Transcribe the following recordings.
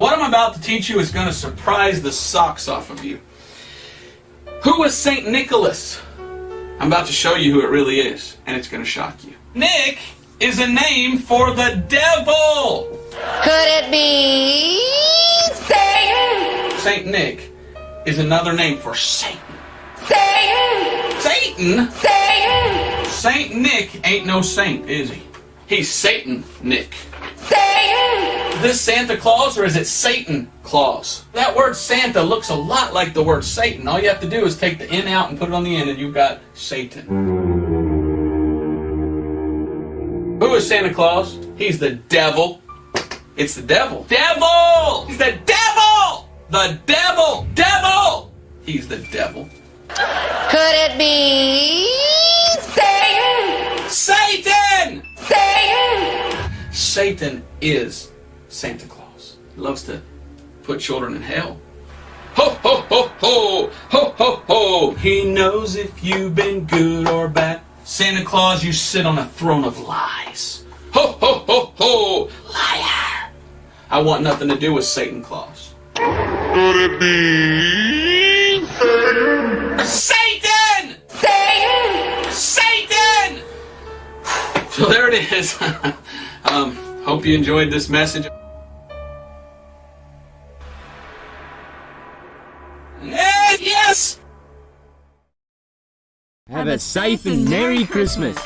What I'm about to teach you is going to surprise the socks off of you. Who was St. Nicholas? I'm about to show you who it really is, and it's going to shock you. Nick is a name for the devil! Could it be Satan? St. Nick is another name for Satan. Satan! Satan? Satan! St. Nick ain't no saint, is he? He's Satan Nick. Satan! This Santa Claus, or is it Satan Claus? That word Santa looks a lot like the word Satan. All you have to do is take the N out and put it on the end, and you've got Satan. Who is Santa Claus? He's the devil. It's the devil. Devil! He's the devil! The devil! Devil! He's the devil. Could it be Satan? Satan! Satan! Satan is Santa Claus. He loves to put children in hell. Ho, ho, ho, ho! Ho, ho, ho! He knows if you've been good or bad. Santa Claus, you sit on a throne of lies. Ho, ho, ho, ho! Liar! I want nothing to do with Satan Claus. Could it be Satan? Satan! Satan! Satan! So there it is. Hope you enjoyed this message. Yes! Have a safe and Merry Christmas.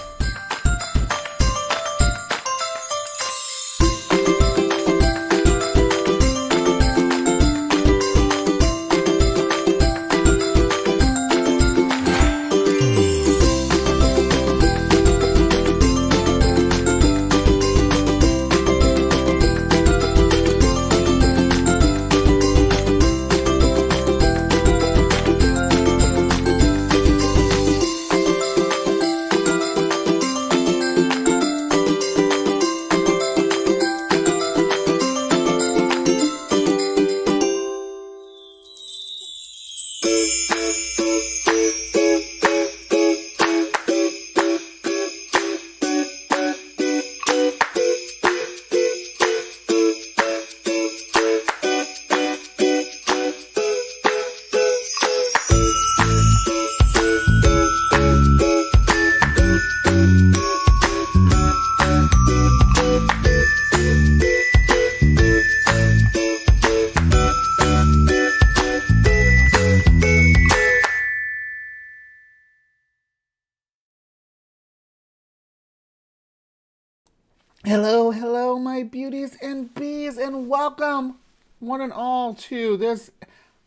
Hello, my beauties and bees, and welcome, one and all, to this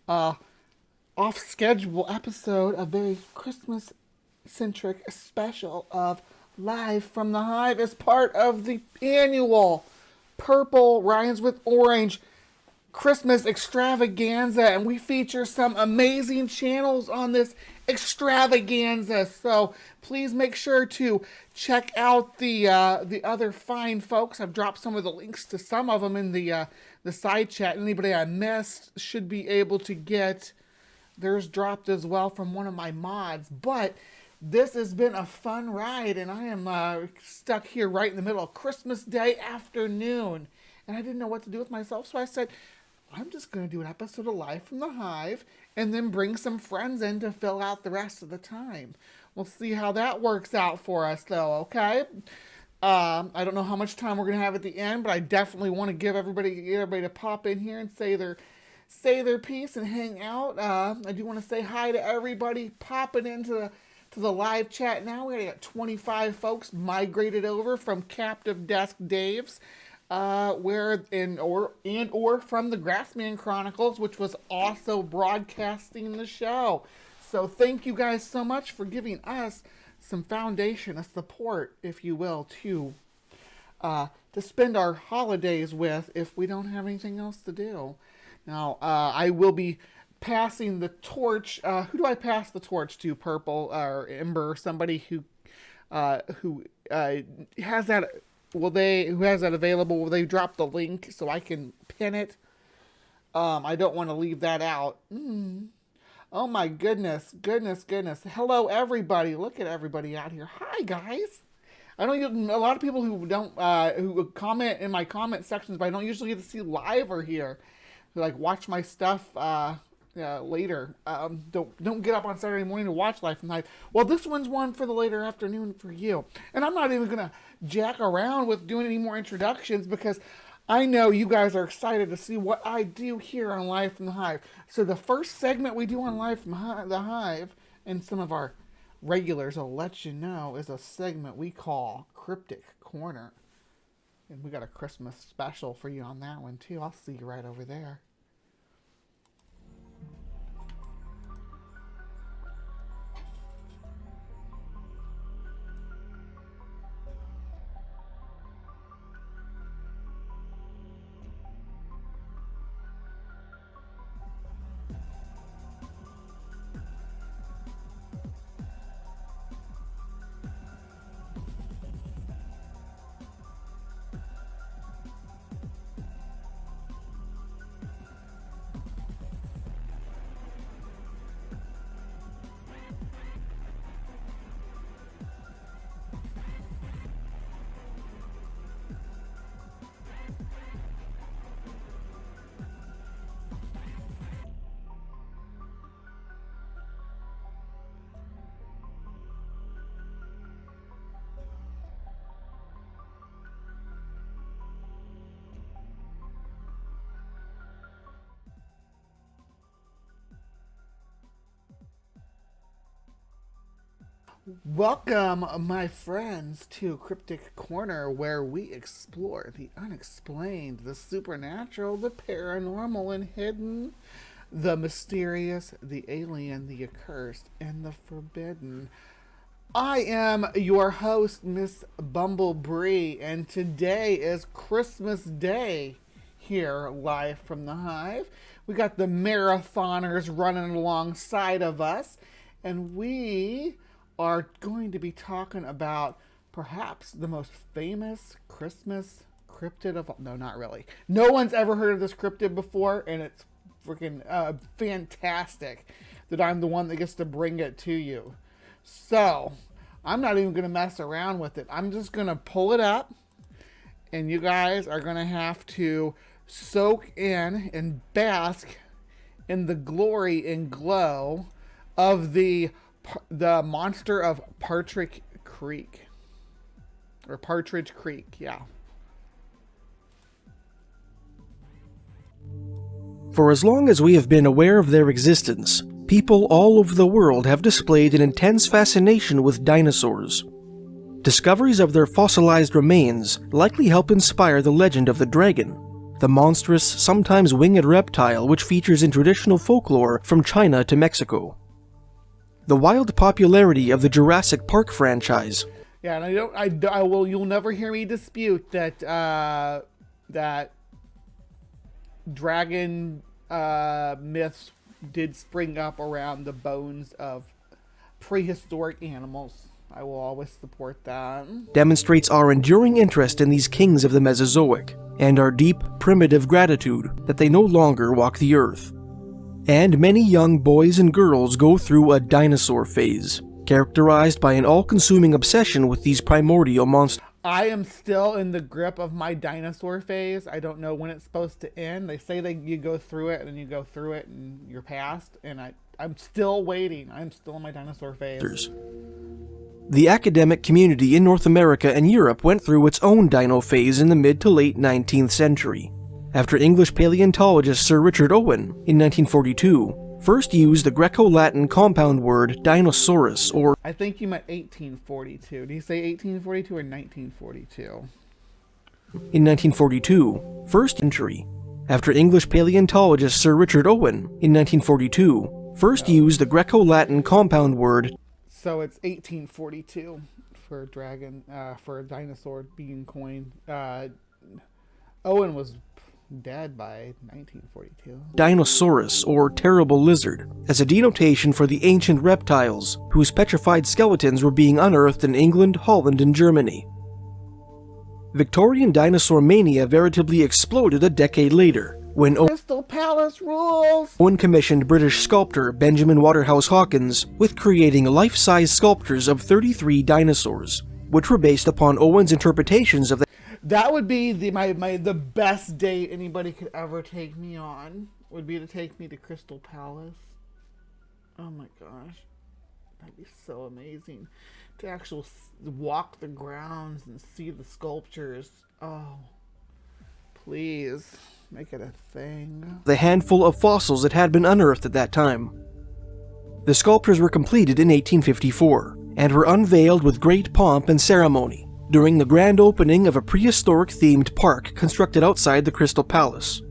off-schedule episode, a very Christmas-centric special of Live from the Hive as part of the annual Purple Rhymes with Orange Christmas extravaganza, and we feature some amazing channels on this extravaganza. So please make sure to check out the other fine folks. I've dropped some of the links to some of them in the side chat. Anybody I missed should be able to get theirs dropped as well from one of my mods. But this has been a fun ride, and I am stuck here right in the middle of Christmas Day afternoon, and I didn't know what to do with myself, so I said, I'm just going to do an episode of Live from the Hive and then bring some friends in to fill out the rest of the time. We'll see how that works out for us, though, okay? I don't know how much time we're going to have at the end, but I definitely want to get everybody to pop in here and say their piece and hang out. I do want to say hi to everybody popping into the live chat now. We got 25 folks migrated over from Captive Desk Dave's. Or from the Grassman Chronicles, which was also broadcasting the show. So thank you guys so much for giving us some foundation, a support, if you will, to spend our holidays with if we don't have anything else to do. Now, I will be passing the torch. Who do I pass the torch to? Purple or Ember? Somebody who has that. Who has that available? Will they drop the link so I can pin it? I don't want to leave that out. Oh my goodness. Hello everybody. Look at everybody out here. Hi guys. I know a lot of people who don't who comment in my comment sections, but I don't usually get to see live or here. Who like watch my stuff later. Don't get up on Saturday morning to watch Live from the Hive. Well, this one's one for the later afternoon for you. And I'm not even gonna jack around with doing any more introductions because I know you guys are excited to see what I do here on Live from the Hive. So the first segment we do on Live from the Hive, and some of our regulars will let you know, is a segment we call Cryptic Corner. And we got a Christmas special for you on that one too. I'll see you right over there. Welcome, my friends, to Cryptic Corner, where we explore the unexplained, the supernatural, the paranormal and hidden, the mysterious, the alien, the accursed, and the forbidden. I am your host, Miss Bumblebee, and today is Christmas Day here live from the Hive. We got the marathoners running alongside of us, and we are going to be talking about perhaps the most famous Christmas cryptid of all. No, not really. No one's ever heard of this cryptid before, and it's freaking fantastic that I'm the one that gets to bring it to you. So, I'm not even going to mess around with it. I'm just going to pull it up, and you guys are going to have to soak in and bask in the glory and glow of the monster of Partridge Creek. Or Partridge Creek, yeah. For as long as we have been aware of their existence, people all over the world have displayed an intense fascination with dinosaurs. Discoveries of their fossilized remains likely help inspire the legend of the dragon, the monstrous, sometimes winged reptile which features in traditional folklore from China to Mexico. The wild popularity of the Jurassic Park franchise. Yeah, and you'll never hear me dispute that that dragon myths did spring up around the bones of prehistoric animals. I will always support that. Demonstrates our enduring interest in these kings of the Mesozoic, and our deep, primitive gratitude that they no longer walk the earth. And many young boys and girls go through a dinosaur phase, characterized by an all-consuming obsession with these primordial monsters. I am still in the grip of my dinosaur phase. I don't know when it's supposed to end. They say that you go through it, and you go through it, and you're past. And I'm still waiting. I'm still in my dinosaur phase. The academic community in North America and Europe went through its own dino phase in the mid to late 19th century, after English paleontologist Sir Richard Owen, in 1942, first used the Greco-Latin compound word Dinosaurus, or... I think you meant 1842. Did you say 1842 or 1942? In 1942, first century, after English paleontologist Sir Richard Owen, in 1942, first used the Greco-Latin compound word... So it's 1842 for for a dinosaur being coined. Owen was dead by 1942. Dinosaurus, or terrible lizard, as a denotation for the ancient reptiles whose petrified skeletons were being unearthed in England, Holland, and Germany. Victorian dinosaur mania veritably exploded a decade later, when Crystal Palace rules! Owen commissioned British sculptor Benjamin Waterhouse Hawkins with creating life-size sculptures of 33 dinosaurs, which were based upon Owen's interpretations of the... That would be the best date anybody could ever take me on, would be to take me to Crystal Palace. Oh my gosh. That'd be so amazing. To actually walk the grounds and see the sculptures. Oh, please. Make it a thing. The handful of fossils that had been unearthed at that time. The sculptures were completed in 1854, and were unveiled with great pomp and ceremony during the grand opening of a prehistoric-themed park constructed outside the Crystal Palace.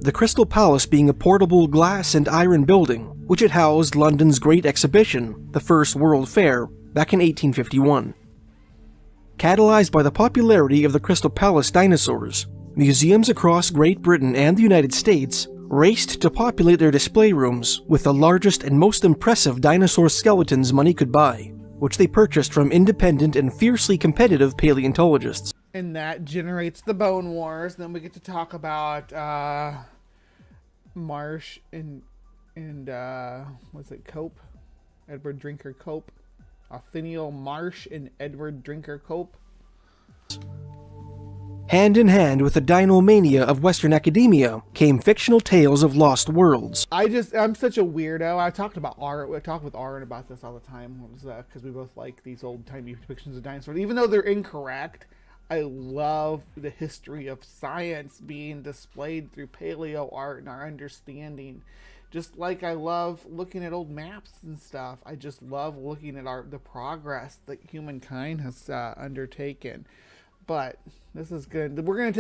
The Crystal Palace being a portable glass and iron building, which had housed London's Great Exhibition, the First World Fair, back in 1851. Catalyzed by the popularity of the Crystal Palace dinosaurs, museums across Great Britain and the United States raced to populate their display rooms with the largest and most impressive dinosaur skeletons money could buy, which they purchased from independent and fiercely competitive paleontologists. And that generates the Bone Wars. Then we get to talk about Marsh and what's it, Cope? Edward Drinker Cope. Othniel Marsh and Edward Drinker Cope. Hand in hand with the dinomania of Western academia came fictional tales of lost worlds. I'm such a weirdo. I talked with Aaron about this all the time, because we both like these old-timey depictions of dinosaurs. Even though they're incorrect, I love the history of science being displayed through paleo art and our understanding Just like I love looking at old maps and stuff, I just love looking at the progress that humankind has undertaken. But this is good. We're gonna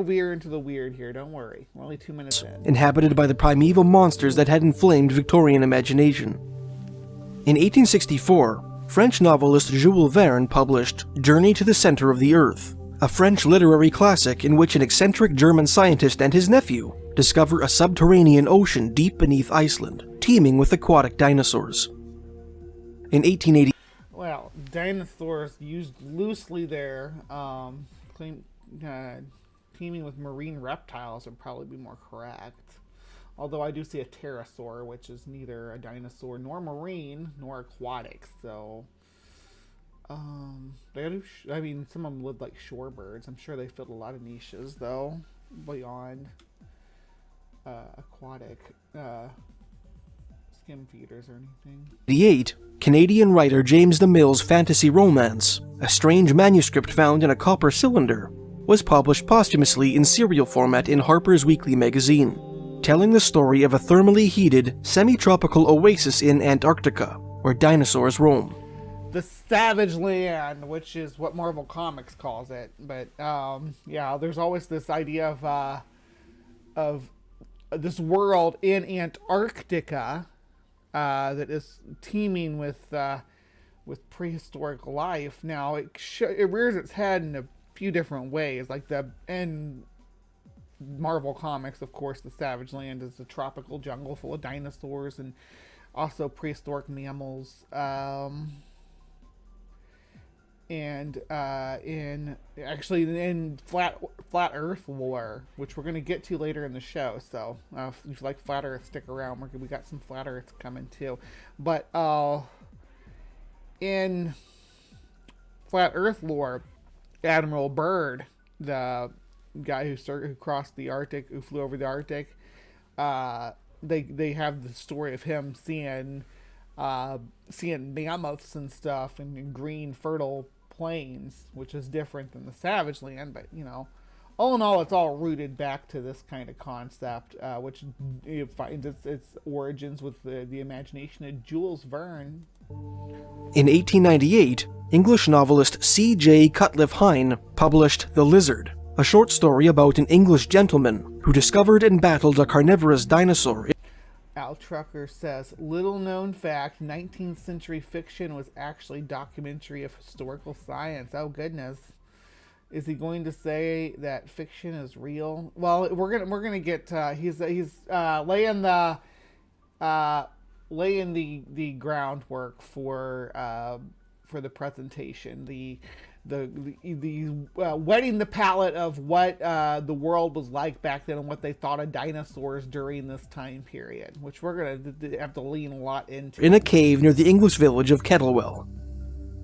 veer into the weird here. Don't worry. We're only 2 minutes in. Inhabited by the primeval monsters that had inflamed Victorian imagination. In 1864, French novelist Jules Verne published Journey to the Center of the Earth, a French literary classic in which an eccentric German scientist and his nephew discover a subterranean ocean deep beneath Iceland, teeming with aquatic dinosaurs. In 1880, Well, dinosaurs used loosely there, teeming with marine reptiles would probably be more correct. Although I do see a pterosaur, which is neither a dinosaur nor marine nor aquatic. So, some of them lived like shorebirds. I'm sure they filled a lot of niches though beyond aquatic skim feeders or anything. 1888, Canadian writer James DeMille's fantasy romance, a strange manuscript found in a copper cylinder, was published posthumously in serial format in Harper's Weekly magazine, telling the story of a thermally heated, semi-tropical oasis in Antarctica, where dinosaurs roam. The Savage Land, which is what Marvel Comics calls it. But, there's always this idea of this world in Antarctica that is teeming with prehistoric life. Now, it rears its head in a few different ways. Like in Marvel Comics, of course, the Savage Land is a tropical jungle full of dinosaurs and also prehistoric mammals. In flat Earth lore, which we're going to get to later in the show. So if you like flat Earth, stick around. We got some flat Earth coming too. But in flat Earth lore, Admiral Byrd, the guy who crossed the Arctic, who flew over the Arctic, they have the story of him seeing mammoths and stuff in green fertile plains, which is different than the Savage Land. But all in all, it's all rooted back to this kind of concept, which finds its origins with the imagination of Jules Verne. In 1898, English novelist C.J. Cutcliffe Hine published The Lizard, a short story about an English gentleman who discovered and battled a carnivorous dinosaur. Al Trucker says, little known fact, 19th century fiction was actually documentary of historical science. Oh goodness. Is he going to say that fiction is real? Well, we're gonna get he's laying the groundwork for the presentation, the whetting the palate of what the world was like back then and what they thought of dinosaurs during this time period, which we're going to have to lean a lot into. In a cave near the English village of Kettlewell.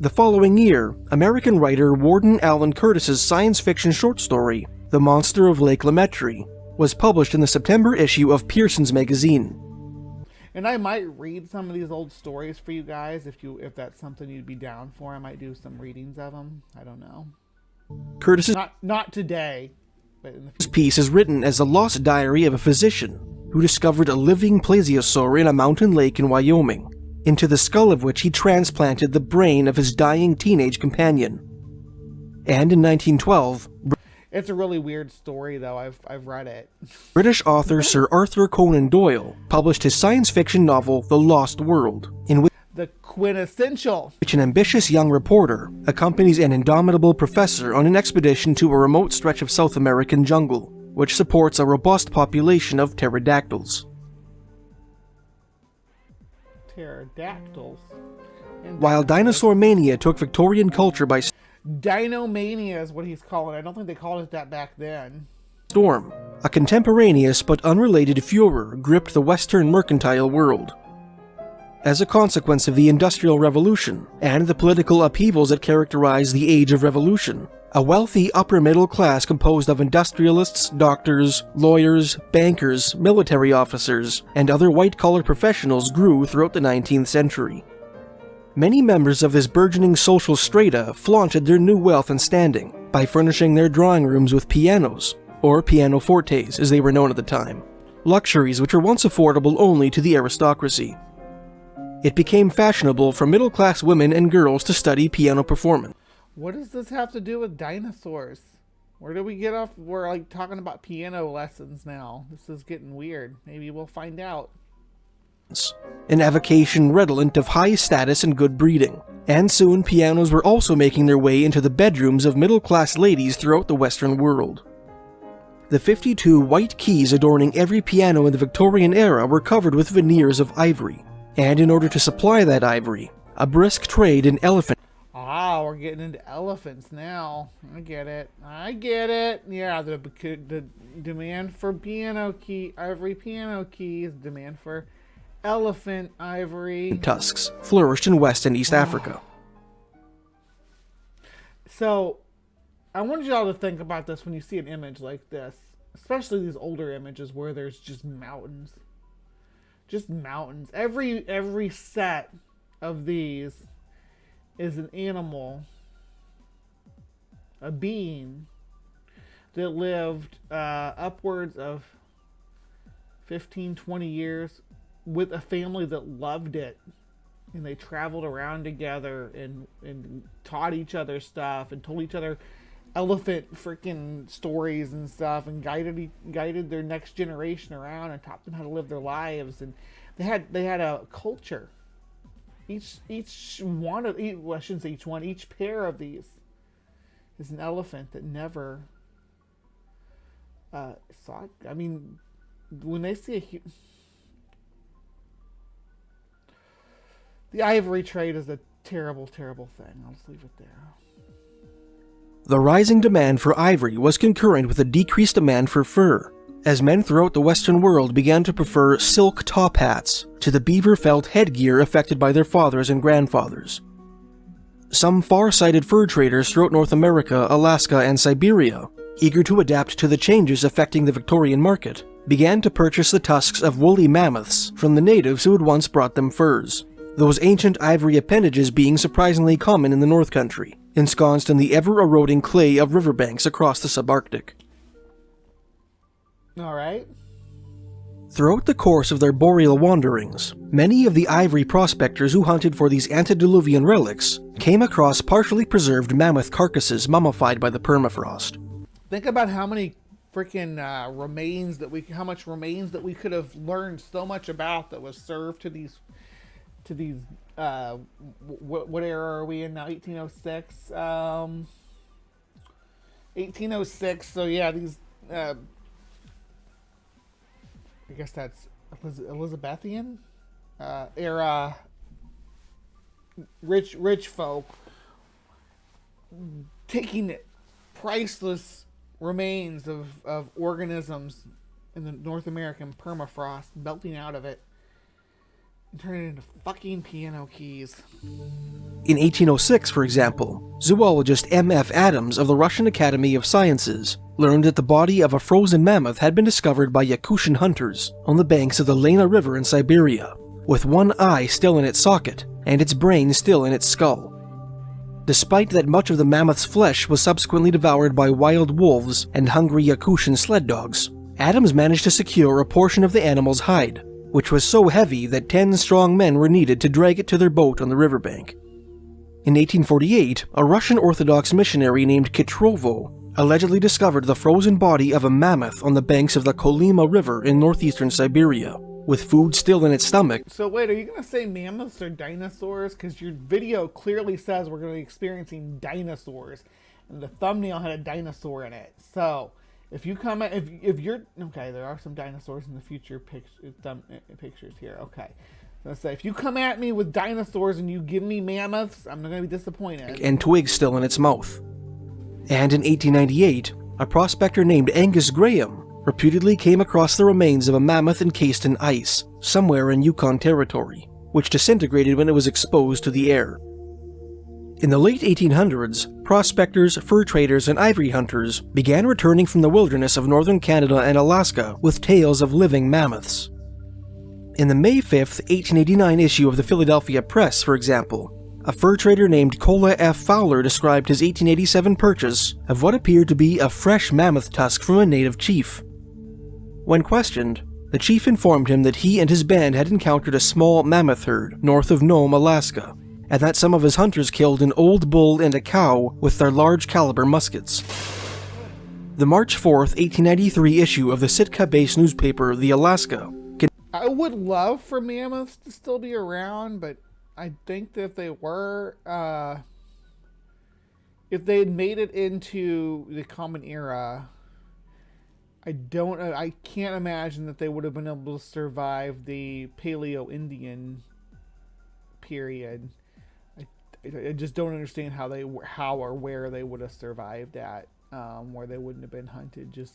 The following year, American writer Warden Allen Curtis's science fiction short story, The Monster of Lake Lemaitre, was published in the September issue of Pearson's magazine. And I might read some of these old stories for you guys if that's something you'd be down for. I might do some readings of them. I don't know. Curtis's not today, but in the future. Piece is written as the lost diary of a physician who discovered a living plesiosaur in a mountain lake in Wyoming, into the skull of which he transplanted the brain of his dying teenage companion. And in 1912, it's a really weird story, though. I've read it. British author Sir Arthur Conan Doyle published his science fiction novel The Lost World, in which the quintessential an ambitious young reporter accompanies an indomitable professor on an expedition to a remote stretch of South American jungle, which supports a robust population of pterodactyls. Pterodactyls. While dinosaur mania took Victorian culture by Dinomania is what he's calling it. I don't think they called it that back then. storm, a contemporaneous but unrelated furor gripped the Western mercantile world. As a consequence of the Industrial Revolution and the political upheavals that characterized the Age of Revolution, a wealthy upper middle class composed of industrialists, doctors, lawyers, bankers, military officers, and other white-collar professionals grew throughout the 19th century. Many members of this burgeoning social strata flaunted their new wealth and standing by furnishing their drawing rooms with pianos, or pianofortes as they were known at the time. luxuries which were once affordable only to the aristocracy. It became fashionable for middle-class women and girls to study piano performance. What does this have to do with dinosaurs? Where do we get off? We're like talking about piano lessons now. This is getting weird. Maybe we'll find out. An avocation redolent of high status and good breeding. And soon pianos were also making their way into the bedrooms of middle-class ladies throughout the Western world. The 52 white keys adorning every piano in the Victorian era were covered with veneers of ivory. And in order to supply that ivory, a brisk trade in elephant... Ah, we're getting into elephants now. I get it. Yeah, the demand for ivory piano keys, demand for elephant ivory tusks flourished in West and East Africa. So, I wanted y'all to think about this when you see an image like this, especially these older images where there's just mountains. Just mountains. Every set of these is an animal, a being that lived upwards of 15, 20 years with a family that loved it, and they traveled around together and taught each other stuff and told each other elephant freaking stories and stuff, and guided their next generation around and taught them how to live their lives. And they had a culture. Each pair of these is an elephant that never saw. I mean, when they see the ivory trade is a terrible, terrible thing. I'll just leave it there. The rising demand for ivory was concurrent with a decreased demand for fur, as men throughout the Western world began to prefer silk top hats to the beaver felt headgear affected by their fathers and grandfathers. Some far-sighted fur traders throughout North America, Alaska, and Siberia, eager to adapt to the changes affecting the Victorian market, began to purchase the tusks of woolly mammoths from the natives who had once brought them furs, those ancient ivory appendages being surprisingly common in the North Country, ensconced in the ever-eroding clay of riverbanks across the subarctic. Alright. Throughout the course of their boreal wanderings, many of the ivory prospectors who hunted for these antediluvian relics came across partially preserved mammoth carcasses mummified by the permafrost. Think about how many freaking remains that we could have learned so much about that was served to these what era are we in now? 1806. 1806. So yeah, these I guess that's Elizabethan era rich folk taking priceless remains of organisms in the North American permafrost, melting out of it, and turning it into fucking piano keys. In 1806, for example, zoologist M.F. Adams of the Russian Academy of Sciences learned that the body of a frozen mammoth had been discovered by Yakutian hunters on the banks of the Lena River in Siberia, with one eye still in its socket and its brain still in its skull. Despite that much of the mammoth's flesh was subsequently devoured by wild wolves and hungry Yakutian sled dogs, Adams managed to secure a portion of the animal's hide, which was so heavy that 10 strong men were needed to drag it to their boat on the riverbank. In 1848, a Russian Orthodox missionary named Kitrovo allegedly discovered the frozen body of a mammoth on the banks of the Kolyma River in northeastern Siberia, with food still in its stomach. So wait, are you going to say mammoths are dinosaurs? Because your video clearly says we're going to be experiencing dinosaurs, and the thumbnail had a dinosaur in it. So if you come, if you're okay, there are some dinosaurs in the future pictures here. Okay, let's say if you come at me with dinosaurs and you give me mammoths, I'm not going to be disappointed. And twigs still in its mouth. And in 1898, a prospector named Angus Graham reputedly came across the remains of a mammoth encased in ice somewhere in Yukon Territory, which disintegrated when it was exposed to the air. In the late 1800s, prospectors, fur traders, and ivory hunters began returning from the wilderness of northern Canada and Alaska with tales of living mammoths. In the May 5, 1889 issue of the Philadelphia Press, for example, a fur trader named Cola F. Fowler described his 1887 purchase of what appeared to be a fresh mammoth tusk from a native chief. When questioned, the chief informed him that he and his band had encountered a small mammoth herd north of Nome, Alaska, and that some of his hunters killed an old bull and a cow with their large caliber muskets. The March 4th, 1893 issue of the Sitka-based newspaper The Alaska. I would love for mammoths to still be around, but I think that if they were, if they had made it into the Common Era, I can't imagine that they would have been able to survive the Paleo-Indian period. I just don't understand how or where they would have survived at, where they wouldn't have been hunted just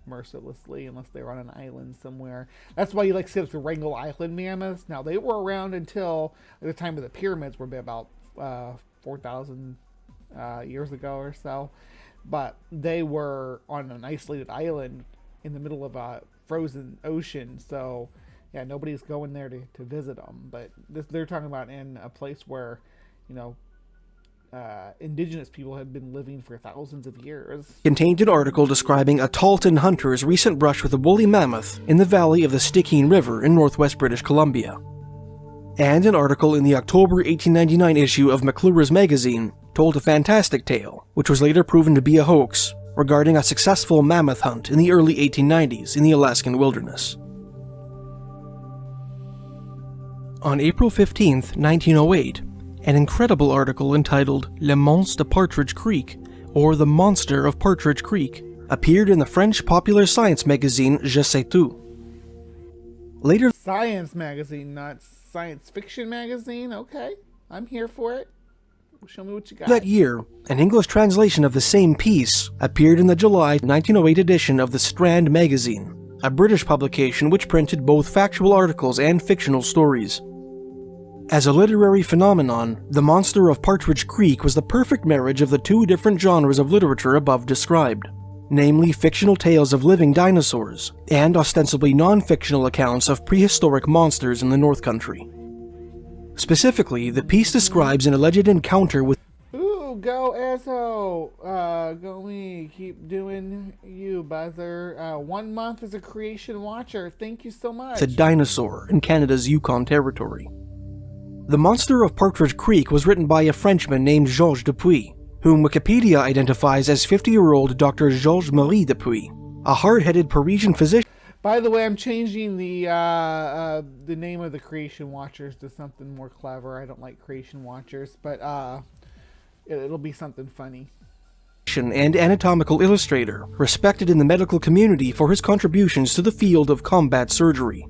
mercilessly unless they were on an island somewhere. That's why you like see the Wrangel Island mammoths. Now they were around until the time of the pyramids, were about 4,000 years ago or so, but they were on an isolated island in the middle of a frozen ocean. So yeah, nobody's going there to visit them. But they're talking about in a place where, you know, indigenous people had been living for thousands of years. Contained an article describing a Tahltan hunter's recent brush with a woolly mammoth in the valley of the Stikine River in northwest British Columbia. And an article in the October 1899 issue of McClure's magazine told a fantastic tale, which was later proven to be a hoax, regarding a successful mammoth hunt in the early 1890s in the Alaskan wilderness. On April 15, 1908, an incredible article entitled Le Monstre de Partridge Creek, or The Monster of Partridge Creek, appeared in the French popular science magazine Je sais tout. Later, Science magazine, not science fiction magazine. Okay, I'm here for it. Show me what you got. that year, an English translation of the same piece appeared in the July 1908 edition of the Strand magazine, a British publication which printed both factual articles and fictional stories. As a literary phenomenon, The Monster of Partridge Creek was the perfect marriage of the two different genres of literature above described, namely fictional tales of living dinosaurs and ostensibly non-fictional accounts of prehistoric monsters in the North Country. Specifically, the piece describes an alleged encounter with Ooh, go Esso! Go me. Keep doing you, Buzzer. 1 month as a creation watcher. Thank you so much. a dinosaur in Canada's Yukon Territory. The Monster of Partridge Creek was written by a Frenchman named Georges Dupuy, whom Wikipedia identifies as 50-year-old Dr. Georges-Marie Dupuy, a hard-headed Parisian physician. By the way, I'm changing the name of the Creation Watchers to something more clever. I don't like Creation Watchers, but it'll be something funny. And anatomical illustrator, respected in the medical community for his contributions to the field of combat surgery.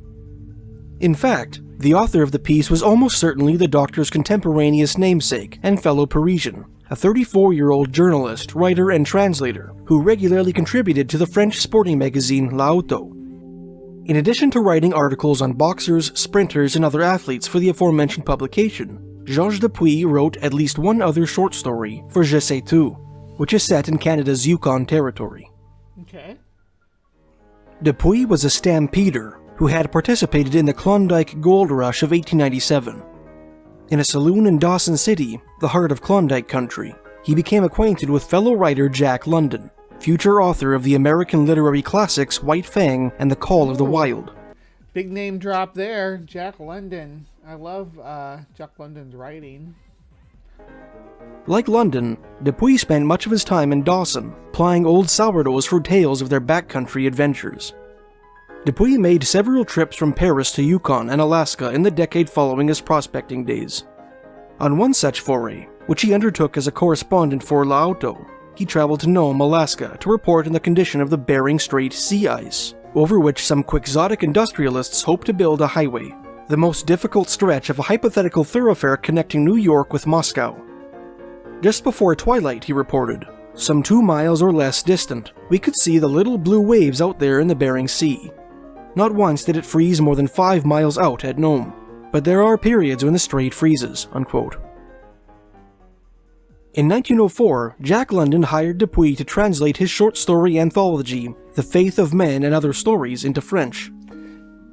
In fact, the author of the piece was almost certainly the doctor's contemporaneous namesake and fellow Parisian, a 34-year-old journalist, writer, and translator who regularly contributed to the French sporting magazine L'Auto. In addition to writing articles on boxers, sprinters, and other athletes for the aforementioned publication, Georges Dupuy wrote at least one other short story for Je sais tout, which is set in Canada's Yukon Territory. Okay. Dupuy was a stampeder who had participated in the Klondike Gold Rush of 1897. In a saloon in Dawson City, the heart of Klondike country, he became acquainted with fellow writer Jack London, future author of the American literary classics White Fang and The Call of the Wild. Big name drop there, Jack London. I love Jack London's writing. Like London, Dupuy spent much of his time in Dawson, plying old sourdoughs for tales of their backcountry adventures. Dupuy made several trips from Paris to Yukon and Alaska in the decade following his prospecting days. On one such foray, which he undertook as a correspondent for L'Auto, he traveled to Nome, Alaska to report on the condition of the Bering Strait sea ice, over which some quixotic industrialists hoped to build a highway, the most difficult stretch of a hypothetical thoroughfare connecting New York with Moscow. Just before twilight, he reported, some 2 miles or less distant, we could see the little blue waves out there in the Bering Sea. Not once did it freeze more than 5 miles out at Nome, but there are periods when the strait freezes, unquote. In 1904, Jack London hired Dupuy to translate his short story anthology, The Faith of Men and Other Stories, into French.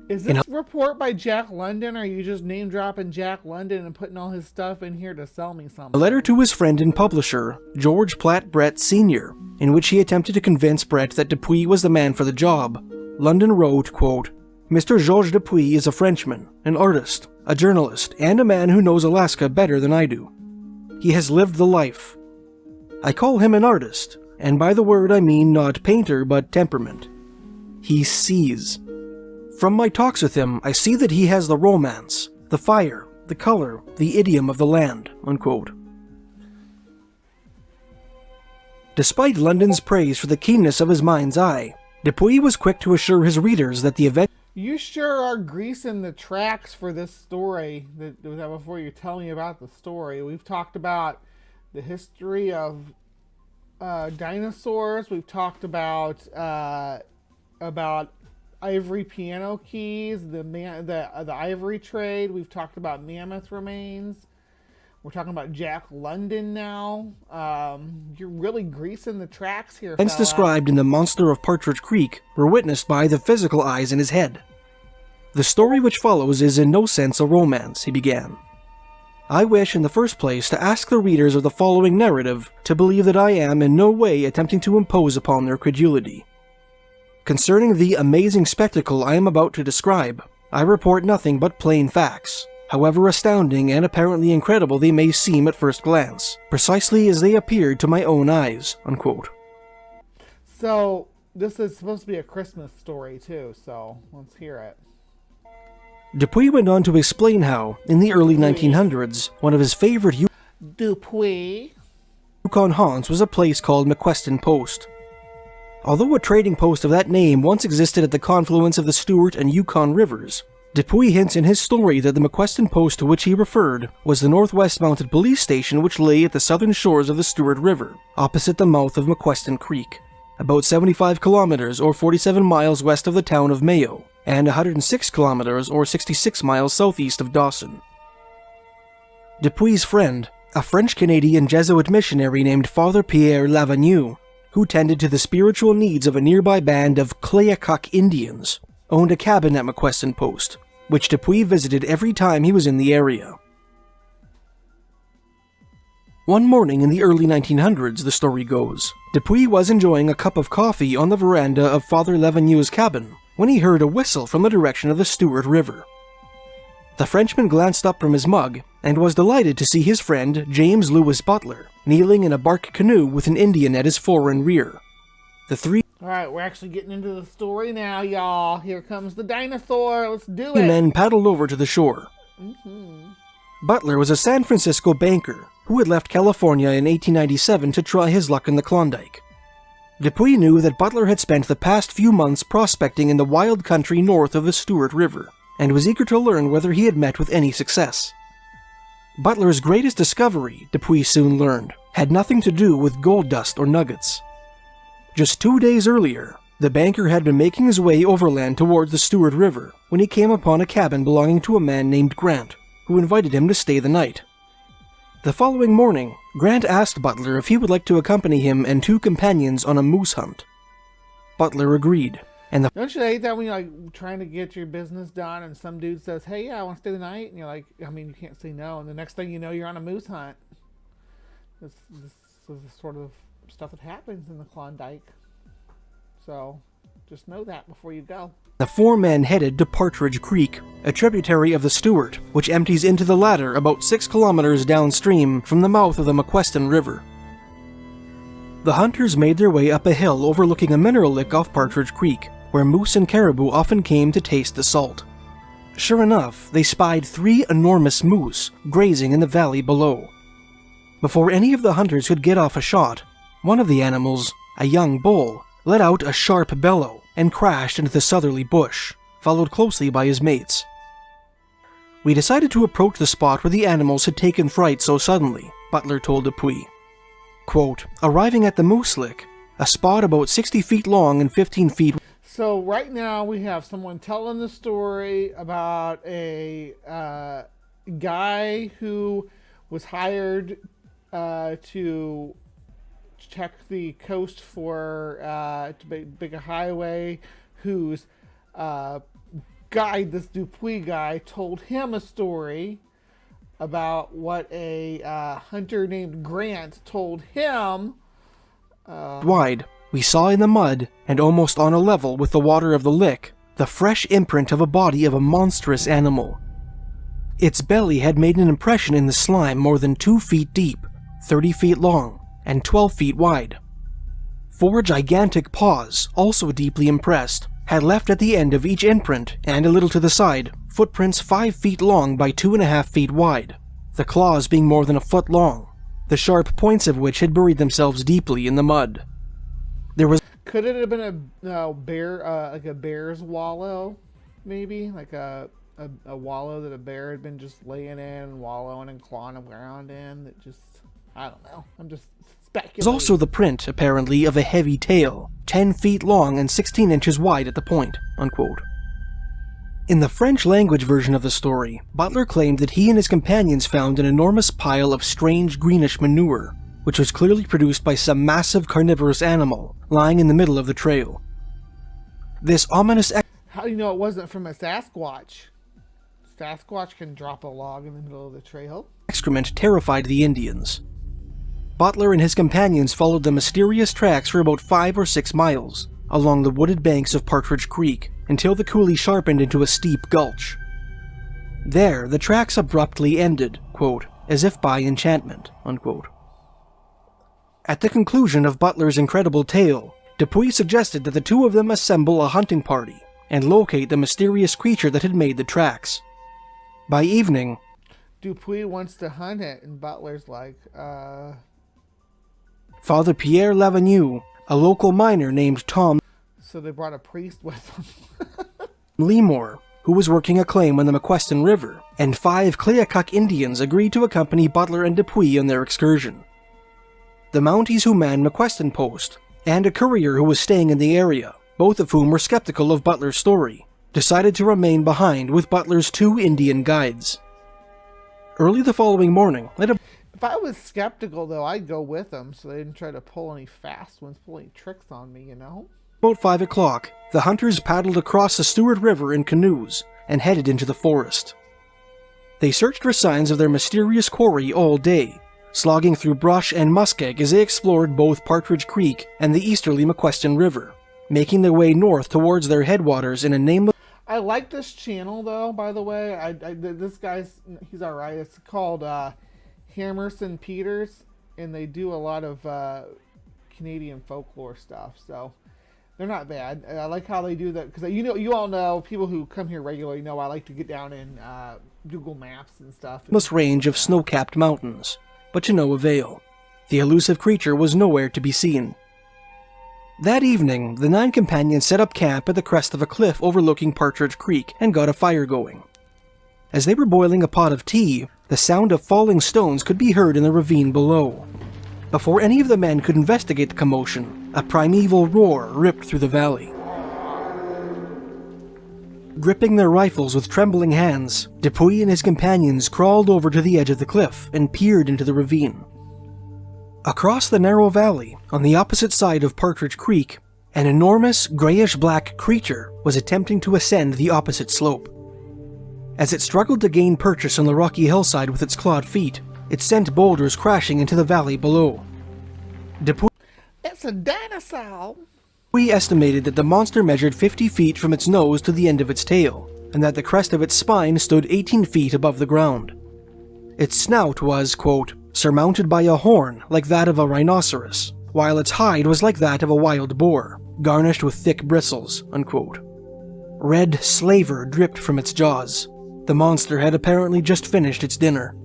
Is this report by Jack London, or are you just name dropping Jack London and putting all his stuff in here to sell me something? A letter to his friend and publisher, George Platt Brett Sr., in which he attempted to convince Brett that Dupuy was the man for the job, London wrote, quote, Mr. Georges Dupuis is a Frenchman, an artist, a journalist, and a man who knows Alaska better than I do. He has lived the life. I call him an artist, and by the word I mean not painter but temperament. He sees. From my talks with him, I see that he has the romance, the fire, the color, the idiom of the land," unquote. Despite London's praise for the keenness of his mind's eye, Dupuis was quick to assure his readers that the event You sure are greasing the tracks for this story that before you tell me about the story. We've talked about the history of dinosaurs. We've talked about ivory piano keys, the ivory trade. We've talked about mammoth remains. We're talking about Jack London now. You're really greasing the tracks here, events fella. described in The Monster of Partridge Creek were witnessed by the physical eyes in his head. "The story which follows is in no sense a romance," he began. "I wish in the first place to ask the readers of the following narrative to believe that I am in no way attempting to impose upon their credulity. Concerning the amazing spectacle I am about to describe, I report nothing but plain facts, however astounding and apparently incredible they may seem at first glance, precisely as they appeared to my own eyes," unquote. So, this is supposed to be a Christmas story too, so let's hear it. Dupuis went on to explain how, in the early 1900s, one of his favorite Dupuis. Yukon haunts was a place called McQuestion Post. Although a trading post of that name once existed at the confluence of the Stewart and Yukon rivers, Dupuis hints in his story that the McQuestion Post to which he referred was the Northwest Mounted Police Station which lay at the southern shores of the Stewart River, opposite the mouth of McQuestion Creek, about 75 kilometers or 47 miles west of the town of Mayo, and 106 kilometers or 66 miles southeast of Dawson. Dupuis' friend, a French-Canadian Jesuit missionary named Father Pierre Lavenu, who tended to the spiritual needs of a nearby band of Clayoquot Indians, owned a cabin at McQuestion Post, which Dupuis visited every time he was in the area. One morning in the early 1900s, the story goes, Dupuis was enjoying a cup of coffee on the veranda of Father Lavenu's cabin when he heard a whistle from the direction of the Stewart River. The Frenchman glanced up from his mug and was delighted to see his friend James Lewis Butler kneeling in a bark canoe with an Indian at his fore and rear. The three Alright, we're actually getting into the story now, y'all. Here comes the dinosaur. Let's do it. men paddled over to the shore. Butler was a San Francisco banker who had left California in 1897 to try his luck in the Klondike. Dupuis knew that Butler had spent the past few months prospecting in the wild country north of the Stewart River, and was eager to learn whether he had met with any success. Butler's greatest discovery, Dupuis soon learned, had nothing to do with gold dust or nuggets. Just 2 days earlier, the banker had been making his way overland towards the Stewart River when he came upon a cabin belonging to a man named Grant, who invited him to stay the night. The following morning, Grant asked Butler if he would like to accompany him and two companions on a moose hunt. Butler agreed, and the Don't you hate that when you're like trying to get your business done and some dude says, "Hey, yeah, I want to stay the night," and you're like, I mean, you can't say no, and the next thing you know, you're on a moose hunt. This is the sort of stuff that happens in the Klondike. So, just know that before you go. The four men headed to Partridge Creek, a tributary of the Stewart, which empties into the latter about 6 kilometers downstream from the mouth of the McQuestion River. The hunters made their way up a hill overlooking a mineral lick off Partridge Creek, where moose and caribou often came to taste the salt. Sure enough, they spied 3 enormous moose grazing in the valley below. Before any of the hunters could get off a shot, one of the animals, a young bull, let out a sharp bellow and crashed into the southerly bush, followed closely by his mates. We decided to approach the spot where the animals had taken fright so suddenly, Butler told Dupuis. Quote, arriving at the moose lick, a spot about 60 feet long and 15 feet. So right now we have someone telling the story about a guy who was hired to check the coast for to make a highway, whose guide, this Dupuis guy, told him a story about what a hunter named Grant told him. Wide, we saw in the mud, and almost on a level with the water of the lick, the fresh imprint of a body of a monstrous animal. Its belly had made an impression in the slime more than 2 feet deep, 30 feet long, and 12 feet wide. 4 gigantic paws, also deeply impressed, had left at the end of each imprint, and a little to the side, footprints 5 feet long by 2.5 feet wide, the claws being more than a foot long, the sharp points of which had buried themselves deeply in the mud. There was Could it have been a bear, like a bear's wallow, maybe? Like a wallow that a bear had been just laying in, wallowing and clawing around in, that just, I don't know. I'm just speculating. There's also the print, apparently, of a heavy tail, 10 feet long and 16 inches wide at the point, unquote. In the French language version of the story, Butler claimed that he and his companions found an enormous pile of strange greenish manure, which was clearly produced by some massive carnivorous animal, lying in the middle of the trail. This ominous How do you know it wasn't from a Sasquatch? Sasquatch can drop a log in the middle of the trail. excrement terrified the Indians. Butler and his companions followed the mysterious tracks for about 5 or 6 miles, along the wooded banks of Partridge Creek, until the coulee sharpened into a steep gulch. There, the tracks abruptly ended, quote, as if by enchantment, unquote. At the conclusion of Butler's incredible tale, Dupuy suggested that the two of them assemble a hunting party and locate the mysterious creature that had made the tracks. By evening, Dupuy wants to hunt it, and Butler's like, Father Pierre Lavenue, a local miner named Tom So they brought a priest with them. Leemore, who was working a claim on the McQuestion River, and 5 Cleacuck Indians agreed to accompany Butler and Dupuy on their excursion. The Mounties who manned McQuestion Post, and a courier who was staying in the area, both of whom were skeptical of Butler's story, decided to remain behind with Butler's 2 Indian guides. Early the following morning, If I was skeptical, though, I'd go with them so they didn't try to pull any fast ones, pull any tricks on me, you know? about 5 o'clock, the hunters paddled across the Stewart River in canoes and headed into the forest. They searched for signs of their mysterious quarry all day, slogging through brush and muskeg as they explored both Partridge Creek and the easterly McQuestion River, making their way north towards their headwaters in a nameless... I like this channel, though, by the way. This guy's, he's alright. It's called Hammerson Peters, and they do a lot of Canadian folklore stuff, so they're not bad. I like how they do that, because you all know, people who come here regularly know I like to get down in Google Maps and stuff. range of snow-capped mountains, but to no avail. The elusive creature was nowhere to be seen. That evening, the 9 companions set up camp at the crest of a cliff overlooking Partridge Creek and got a fire going. As they were boiling a pot of tea, the sound of falling stones could be heard in the ravine below. Before any of the men could investigate the commotion, a primeval roar ripped through the valley. Gripping their rifles with trembling hands, Dupuy and his companions crawled over to the edge of the cliff and peered into the ravine. Across the narrow valley, on the opposite side of Partridge Creek, an enormous grayish-black creature was attempting to ascend the opposite slope. As it struggled to gain purchase on the rocky hillside with its clawed feet, it sent boulders crashing into the valley below. Dupuy It's a dinosaur! estimated that the monster measured 50 feet from its nose to the end of its tail, and that the crest of its spine stood 18 feet above the ground. Its snout was, quote, surmounted by a horn like that of a rhinoceros, while its hide was like that of a wild boar, garnished with thick bristles, unquote. Red slaver dripped from its jaws. The monster had apparently just finished its dinner.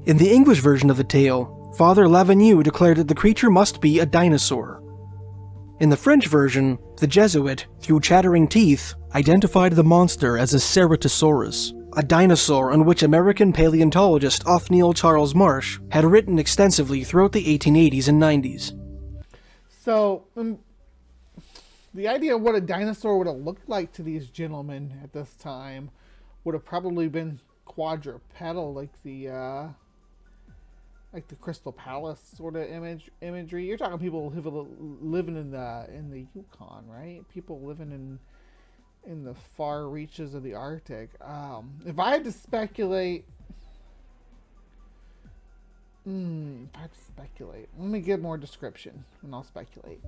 In the English version of the tale, Father Lavenue declared that the creature must be a dinosaur. In the French version, the Jesuit, through chattering teeth, identified the monster as a Ceratosaurus, a dinosaur on which American paleontologist Othniel Charles Marsh had written extensively throughout the 1880s and 90s. So, the idea of what a dinosaur would have looked like to these gentlemen at this time would have probably been quadrupedal, like the Crystal Palace sort of imagery. You're talking people living in the Yukon, right? People living in the far reaches of the Arctic. If I had to speculate, let me give more description and I'll speculate.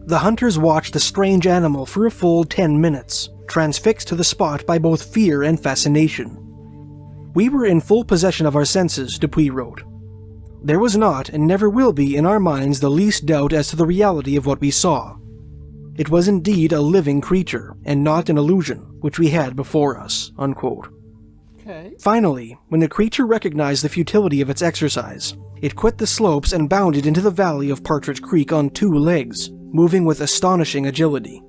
The hunters watched the strange animal for a full 10 minutes, transfixed to the spot by both fear and fascination. We were in full possession of our senses, Dupuy wrote. There was not, and never will be, in our minds the least doubt as to the reality of what we saw. It was indeed a living creature, and not an illusion, which we had before us." Unquote. Okay. Finally, when the creature recognized the futility of its exercise, it quit the slopes and bounded into the valley of Partridge Creek on 2 legs, moving with astonishing agility.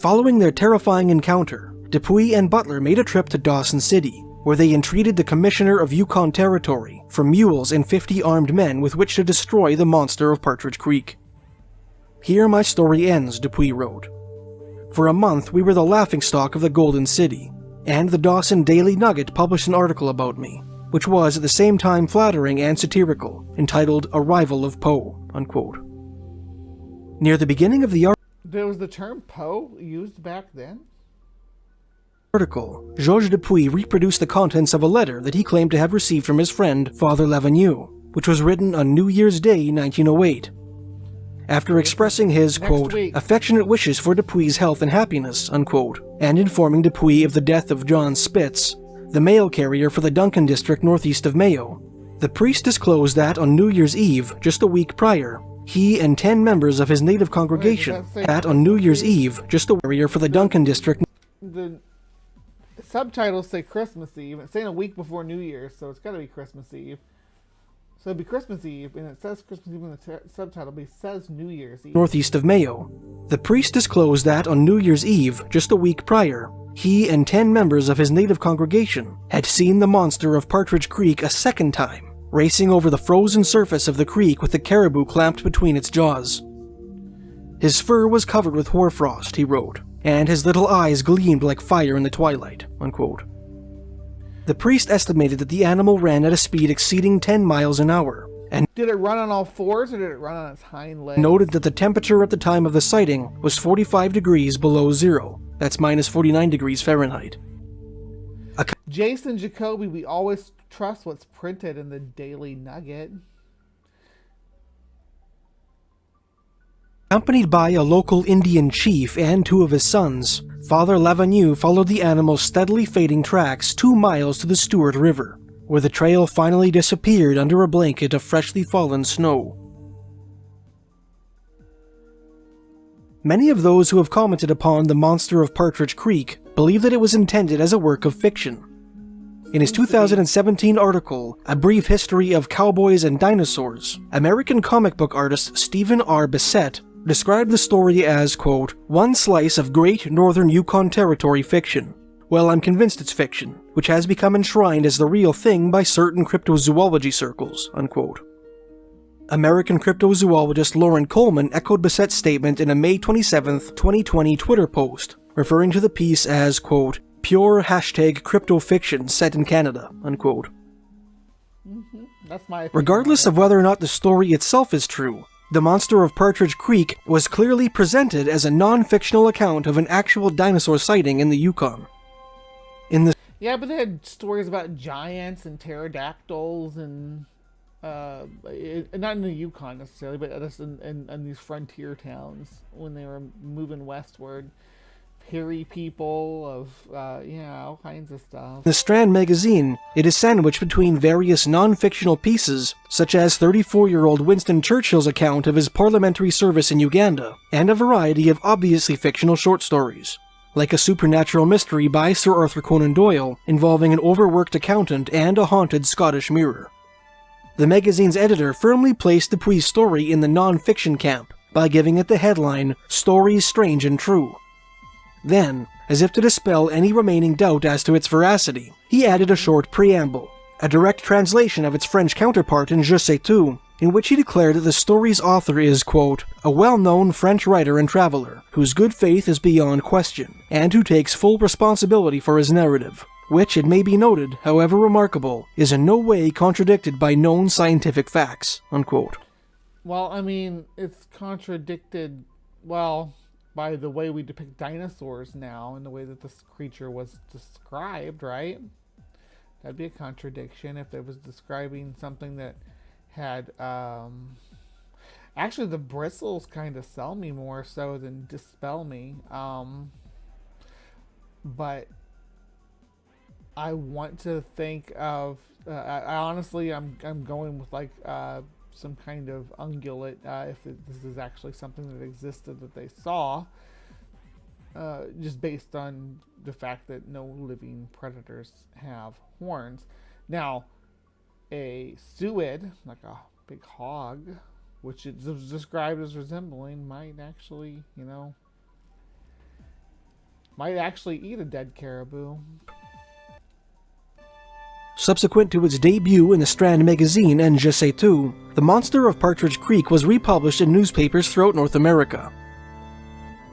Following their terrifying encounter, Dupuy and Butler made a trip to Dawson City, where they entreated the Commissioner of Yukon Territory for mules and 50 armed men with which to destroy the monster of Partridge Creek. "Here my story ends," Dupuy wrote. "For a month we were the laughingstock of the Golden City, and the Dawson Daily Nugget published an article about me, which was at the same time flattering and satirical, entitled Arrival of Poe." Unquote. Near the beginning of the There was the term Poe used back then? article, Georges Dupuy reproduced the contents of a letter that he claimed to have received from his friend, Father Lavenu, which was written on New Year's Day, 1908. After expressing his, quote, affectionate wishes for Dupuy's health and happiness, unquote, and informing Dupuy of the death of John Spitz, the mail carrier for the Duncan district northeast of Mayo, the priest disclosed that on New Year's Eve, just a week prior, he and 10 members of his native congregation had on New Year's Eve, just a carrier for the Duncan district. The subtitles say Christmas Eve. It's saying a week before New Year's, so it's got to be Christmas Eve. So it'd be Christmas Eve, and it says Christmas Eve in the subtitle, but it says New Year's Eve. Northeast of Mayo. The priest disclosed that on New Year's Eve, just a week prior, he and 10 members of his native congregation had seen the monster of Partridge Creek a second time, racing over the frozen surface of the creek with the caribou clamped between its jaws. His fur was covered with hoarfrost, he wrote, and his little eyes gleamed like fire in the twilight, unquote. The priest estimated that the animal ran at a speed exceeding 10 miles an hour, and did it run on all fours or did it run on its hind legs? Noted that the temperature at the time of the sighting was 45 degrees below zero. That's minus 49 degrees Fahrenheit. Jason Jacoby, we always trust what's printed in the Daily Nugget. Accompanied by a local Indian chief and 2 of his sons, Father Lavenu followed the animal's steadily fading tracks 2 miles to the Stewart River, where the trail finally disappeared under a blanket of freshly fallen snow. Many of those who have commented upon the monster of Partridge Creek believe that it was intended as a work of fiction. In his 2017 article, A Brief History of Cowboys and Dinosaurs, American comic book artist Stephen R. Bissett described the story as, quote, one slice of great northern Yukon Territory fiction. Well, I'm convinced it's fiction, which has become enshrined as the real thing by certain cryptozoology circles, unquote. American cryptozoologist Lauren Coleman echoed Bissett's statement in a May 27, 2020 Twitter post, referring to the piece as, quote, pure hashtag crypto fiction set in Canada, unquote. That's my opinion. Regardless of whether or not the story itself is true, the monster of Partridge Creek was clearly presented as a non-fictional account of an actual dinosaur sighting in the Yukon. Yeah, but they had stories about giants and pterodactyls and not in the Yukon necessarily, but just in these frontier towns when they were moving westward. Hairy people of, all kinds of stuff. The Strand magazine, it is sandwiched between various non-fictional pieces, such as 34-year-old Winston Churchill's account of his parliamentary service in Uganda, and a variety of obviously fictional short stories, like a supernatural mystery by Sir Arthur Conan Doyle involving an overworked accountant and a haunted Scottish mirror. The magazine's editor firmly placed Dupuy's story in the non-fiction camp by giving it the headline, Stories Strange and True. Then, as if to dispel any remaining doubt as to its veracity, he added a short preamble, a direct translation of its French counterpart in Je sais tout, in which he declared that the story's author is, quote, a well-known French writer and traveler, whose good faith is beyond question, and who takes full responsibility for his narrative, which, it may be noted, however remarkable, is in no way contradicted by known scientific facts, unquote. Well, I mean, it's contradicted, by the way we depict dinosaurs now and the way that this creature was described, right? That'd be a contradiction if it was describing something that had, Actually, the bristles kind of sell me more so than dispel me. But I want to think of. I honestly, I'm going with like some kind of ungulate. If this is actually something that existed that they saw, just based on the fact that no living predators have horns. Now, a suid, like a big hog, which is described as resembling, might actually, might actually eat a dead caribou. Subsequent to its debut in the Strand magazine and Je sais tout, The Monster of Partridge Creek was republished in newspapers throughout North America.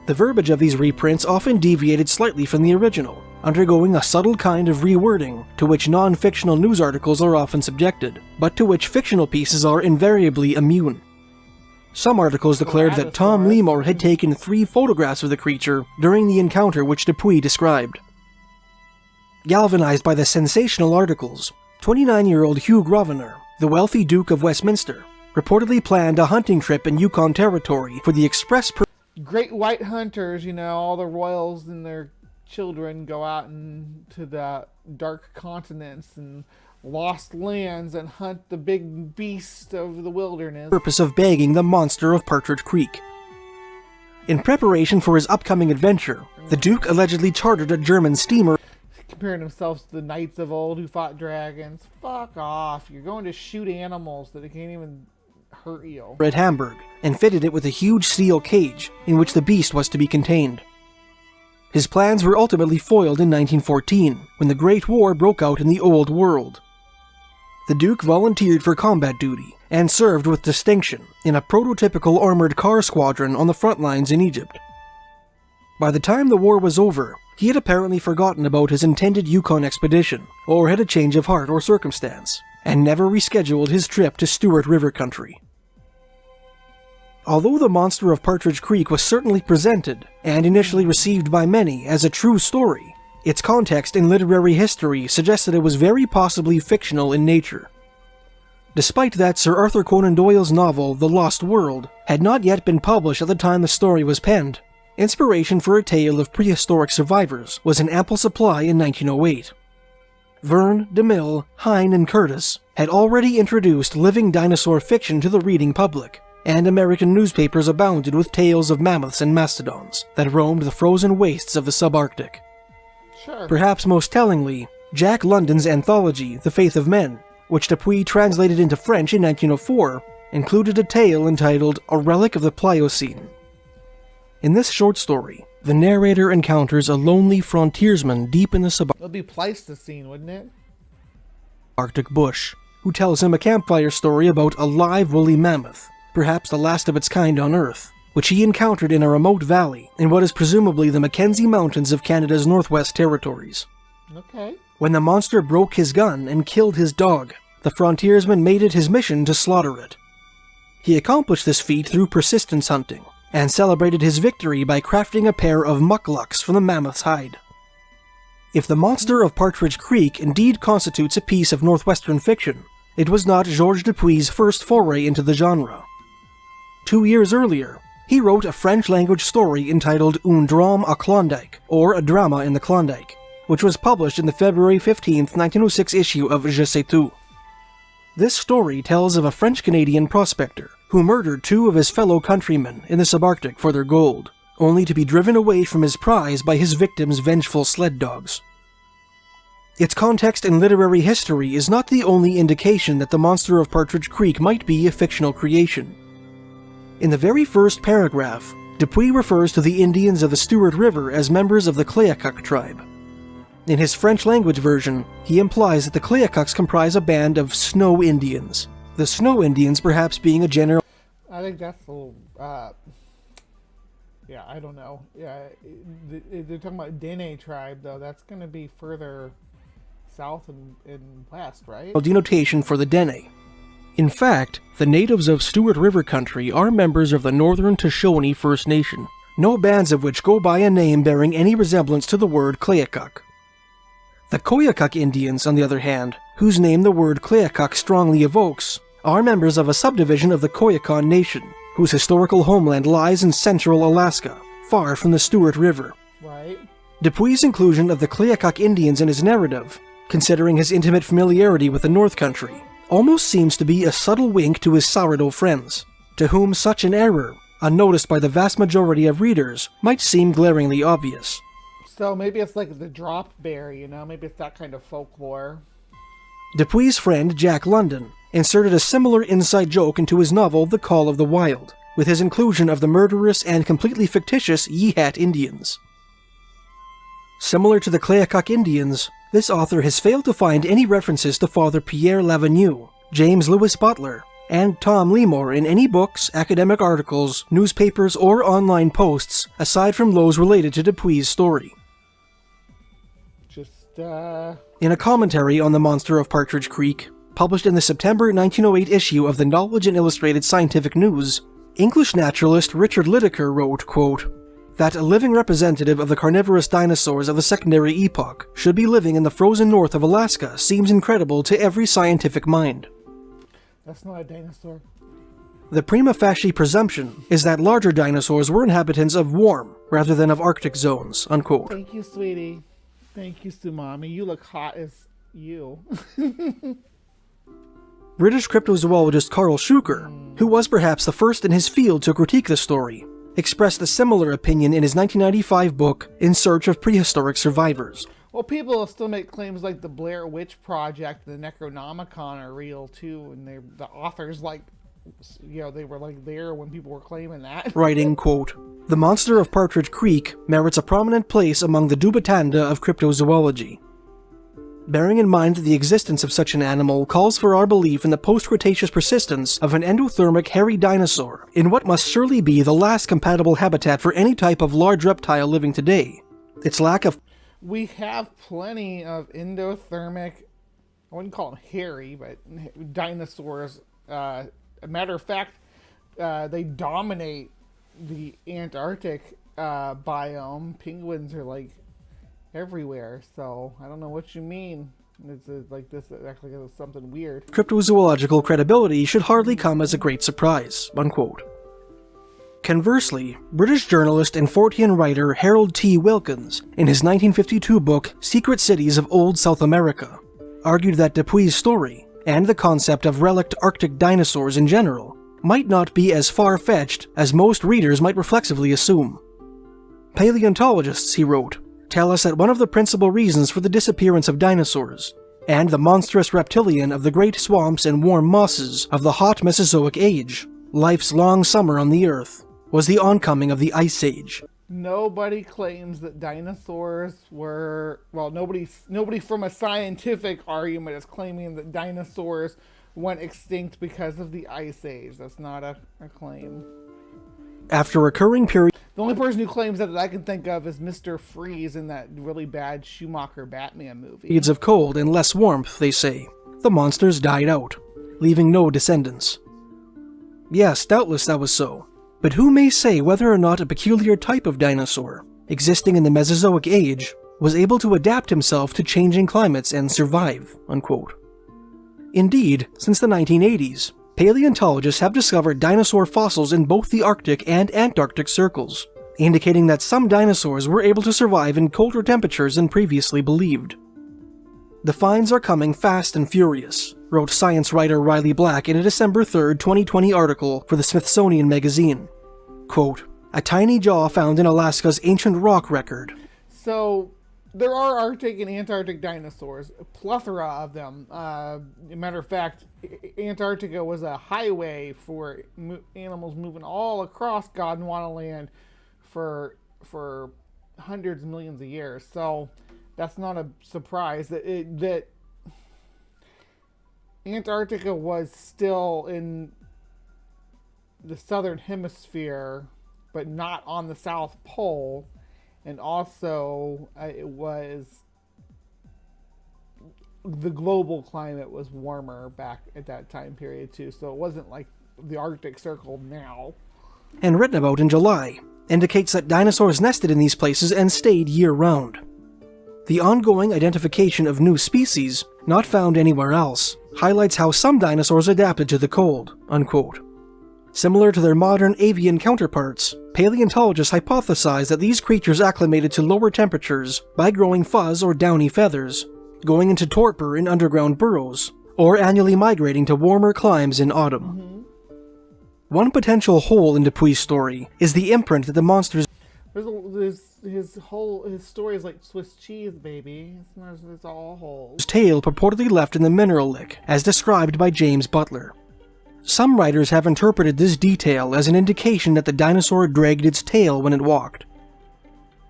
The verbiage of these reprints often deviated slightly from the original, undergoing a subtle kind of rewording to which non-fictional news articles are often subjected, but to which fictional pieces are invariably immune. Some articles declared that Tom Lemore had taken 3 photographs of the creature during the encounter which Dupuy described. Galvanized by the sensational articles, 29-year-old Hugh Grosvenor, the wealthy Duke of Westminster, reportedly planned a hunting trip in Yukon Territory for the express Great white hunters, all the royals and their children go out into the dark continents and lost lands and hunt the big beast of the wilderness. Purpose of bagging the monster of Partridge Creek. In preparation for his upcoming adventure, the Duke allegedly chartered a German steamer comparing themselves to the knights of old who fought dragons. Fuck off. You're going to shoot animals that can't even hurt you. At Hamburg, and fitted it with a huge steel cage in which the beast was to be contained. His plans were ultimately foiled in 1914, when the Great War broke out in the Old World. The Duke volunteered for combat duty, and served with distinction in a prototypical armored car squadron on the front lines in Egypt. By the time the war was over, he had apparently forgotten about his intended Yukon expedition, or had a change of heart or circumstance, and never rescheduled his trip to Stewart River country. Although the Monster of Partridge Creek was certainly presented, and initially received by many as a true story, its context in literary history suggests that it was very possibly fictional in nature. Despite that, Sir Arthur Conan Doyle's novel The Lost World had not yet been published at the time the story was penned. Inspiration for a tale of prehistoric survivors was in ample supply in 1908. Verne, DeMille, Hine, and Curtis had already introduced living dinosaur fiction to the reading public, and American newspapers abounded with tales of mammoths and mastodons that roamed the frozen wastes of the subarctic. Sure. Perhaps most tellingly, Jack London's anthology, The Faith of Men, which Dupuy translated into French in 1904, included a tale entitled A Relic of the Pliocene. In this short story, the narrator encounters a lonely frontiersman deep in the It would be Pleistocene, wouldn't it? subarctic bush, who tells him a campfire story about a live woolly mammoth, perhaps the last of its kind on Earth, which he encountered in a remote valley in what is presumably the Mackenzie Mountains of Canada's Northwest Territories. Okay. When the monster broke his gun and killed his dog, the frontiersman made it his mission to slaughter it. He accomplished this feat through persistence hunting, and celebrated his victory by crafting a pair of mucklucks from the mammoth's hide. If the Monster of Partridge Creek indeed constitutes a piece of Northwestern fiction, it was not Georges Dupuy's first foray into the genre. 2 years earlier, he wrote a French-language story entitled Un drame à Klondike, or A Drama in the Klondike, which was published in the February 15, 1906 issue of Je sais tout. This story tells of a French-Canadian prospector who murdered 2 of his fellow countrymen in the subarctic for their gold, only to be driven away from his prize by his victims' vengeful sled dogs. Its context in literary history is not the only indication that the Monster of Partridge Creek might be a fictional creation. In the very first paragraph, Dupuy refers to the Indians of the Stewart River as members of the Clayoquot tribe. In his French-language version, he implies that the Clayoquots comprise a band of Snow Indians, the Snow Indians perhaps being a general... I think that's a little, yeah, I don't know. Yeah, they're talking about Dene tribe, though. That's going to be further south and west, right? ...denotation for the Dene. In fact, the natives of Stewart River country are members of the Northern Shoshone First Nation, no bands of which go by a name bearing any resemblance to the word Clayoquot. The Koyukuk Indians, on the other hand, whose name the word Clayoquot strongly evokes, are members of a subdivision of the Koyukon Nation, whose historical homeland lies in central Alaska, far from the Stewart River. Right. Dupuis' inclusion of the Kleakuk Indians in his narrative, considering his intimate familiarity with the North Country, almost seems to be a subtle wink to his sourdough friends, to whom such an error, unnoticed by the vast majority of readers, might seem glaringly obvious. So maybe it's like the drop bear, maybe it's that kind of folklore. Dupuis' friend Jack London inserted a similar inside joke into his novel The Call of the Wild, with his inclusion of the murderous and completely fictitious Yehat Indians. Similar to the Kleakuk Indians, this author has failed to find any references to Father Pierre Lavenu, James Lewis Butler, and Tom Lemore in any books, academic articles, newspapers, or online posts, aside from those related to Dupuis' story. In a commentary on the Monster of Partridge Creek, published in the September 1908 issue of the Knowledge and Illustrated Scientific News, English naturalist Richard Lydekker wrote, quote, that a living representative of the carnivorous dinosaurs of the secondary epoch should be living in the frozen north of Alaska seems incredible to every scientific mind. That's not a dinosaur. The prima facie presumption is that larger dinosaurs were inhabitants of warm rather than of Arctic zones, unquote. Thank you, sweetie. Thank you, Sumami. You look hot as you. British cryptozoologist Carl Schuker, who was perhaps the first in his field to critique the story, expressed a similar opinion in his 1995 book, In Search of Prehistoric Survivors. Well, people still make claims like the Blair Witch Project and the Necronomicon are real, too, and the authors, they were, there when people were claiming that. Writing, quote, the Monster of Partridge Creek merits a prominent place among the Dubatanda of cryptozoology. Bearing in mind that the existence of such an animal calls for our belief in the post-Cretaceous persistence of an endothermic hairy dinosaur in what must surely be the last compatible habitat for any type of large reptile living today. Its lack of... We have plenty of endothermic, I wouldn't call them hairy, but dinosaurs. A matter of fact, they dominate the Antarctic biome. Penguins are everywhere, so I don't know what you mean. It's this actually is something weird. Cryptozoological credibility should hardly come as a great surprise, unquote. Conversely, British journalist and Fortean writer Harold T. Wilkins, in his 1952 book Secret Cities of Old South America, argued that Dupuis' story, and the concept of relict Arctic dinosaurs in general, might not be as far-fetched as most readers might reflexively assume. Paleontologists, he wrote, tell us that one of the principal reasons for the disappearance of dinosaurs, and the monstrous reptilian of the great swamps and warm mosses of the hot Mesozoic age, life's long summer on the Earth, was the oncoming of the Ice Age. Nobody claims that dinosaurs were... Well, nobody from a scientific argument is claiming that dinosaurs went extinct because of the Ice Age. That's not a claim. After recurring periods... The only person who claims that I can think of is Mr. Freeze in that really bad Schumacher Batman movie. Of cold and less warmth, they say, the monsters died out, leaving no descendants. Yes, doubtless that was so. But who may say whether or not a peculiar type of dinosaur, existing in the Mesozoic age, was able to adapt himself to changing climates and survive, unquote. Indeed, since the 1980s, paleontologists have discovered dinosaur fossils in both the Arctic and Antarctic circles, indicating that some dinosaurs were able to survive in colder temperatures than previously believed. The finds are coming fast and furious, wrote science writer Riley Black in a December 3, 2020 article for the Smithsonian Magazine. Quote, a tiny jaw found in Alaska's ancient rock record. So, there are Arctic and Antarctic dinosaurs, a plethora of them. As a matter of fact, Antarctica was a highway for animals moving all across Gondwana land for hundreds of millions of years. So that's not a surprise that Antarctica was still in the southern hemisphere, but not on the South Pole. And also, it was... the global climate was warmer back at that time period, too. So it wasn't like the Arctic Circle now. And written about in July, indicates that dinosaurs nested in these places and stayed year-round. The ongoing identification of new species, not found anywhere else, highlights how some dinosaurs adapted to the cold, unquote. Similar to their modern avian counterparts, paleontologists hypothesize that these creatures acclimated to lower temperatures by growing fuzz or downy feathers, going into torpor in underground burrows, or annually migrating to warmer climes in autumn. One potential hole in Dupuy's story is the imprint that the monsters His story is like Swiss cheese, baby. It's all holes. tail purportedly left in the mineral lick, as described by James Butler. Some writers have interpreted this detail as an indication that the dinosaur dragged its tail when it walked.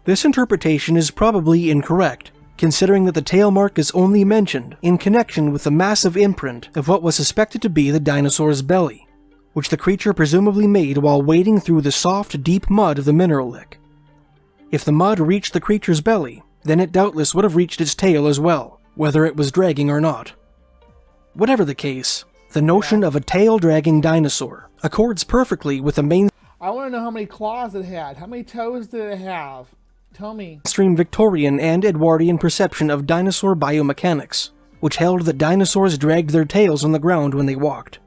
This interpretation is probably incorrect, considering that the tail mark is only mentioned in connection with the massive imprint of what was suspected to be the dinosaur's belly, which the creature presumably made while wading through the soft, deep mud of the mineral lick. If the mud reached the creature's belly, then it doubtless would have reached its tail as well, whether it was dragging or not. Whatever the case, the notion of a tail-dragging dinosaur accords perfectly with the I want to know how many claws it had. How many toes did it have? Tell me. mainstream Victorian and Edwardian perception of dinosaur biomechanics, which held that dinosaurs dragged their tails on the ground when they walked.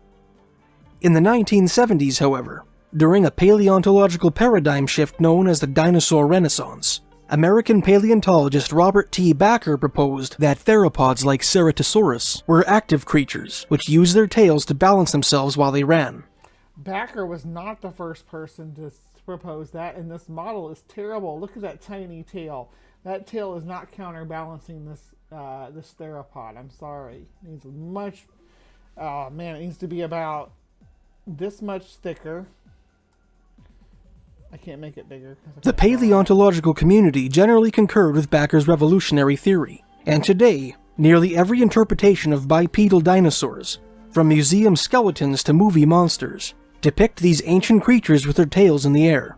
In the 1970s, however, during a paleontological paradigm shift known as the Dinosaur Renaissance, American paleontologist Robert T. Backer proposed that theropods like Ceratosaurus were active creatures which used their tails to balance themselves while they ran. Backer was not the first person to propose that, and this model is terrible. Look at that tiny tail. That tail is not counterbalancing this theropod. I'm sorry. It needs much. Oh man, it needs to be about this much thicker. I can't make it bigger. The paleontological community generally concurred with Backer's revolutionary theory, and today, nearly every interpretation of bipedal dinosaurs, from museum skeletons to movie monsters, depict these ancient creatures with their tails in the air.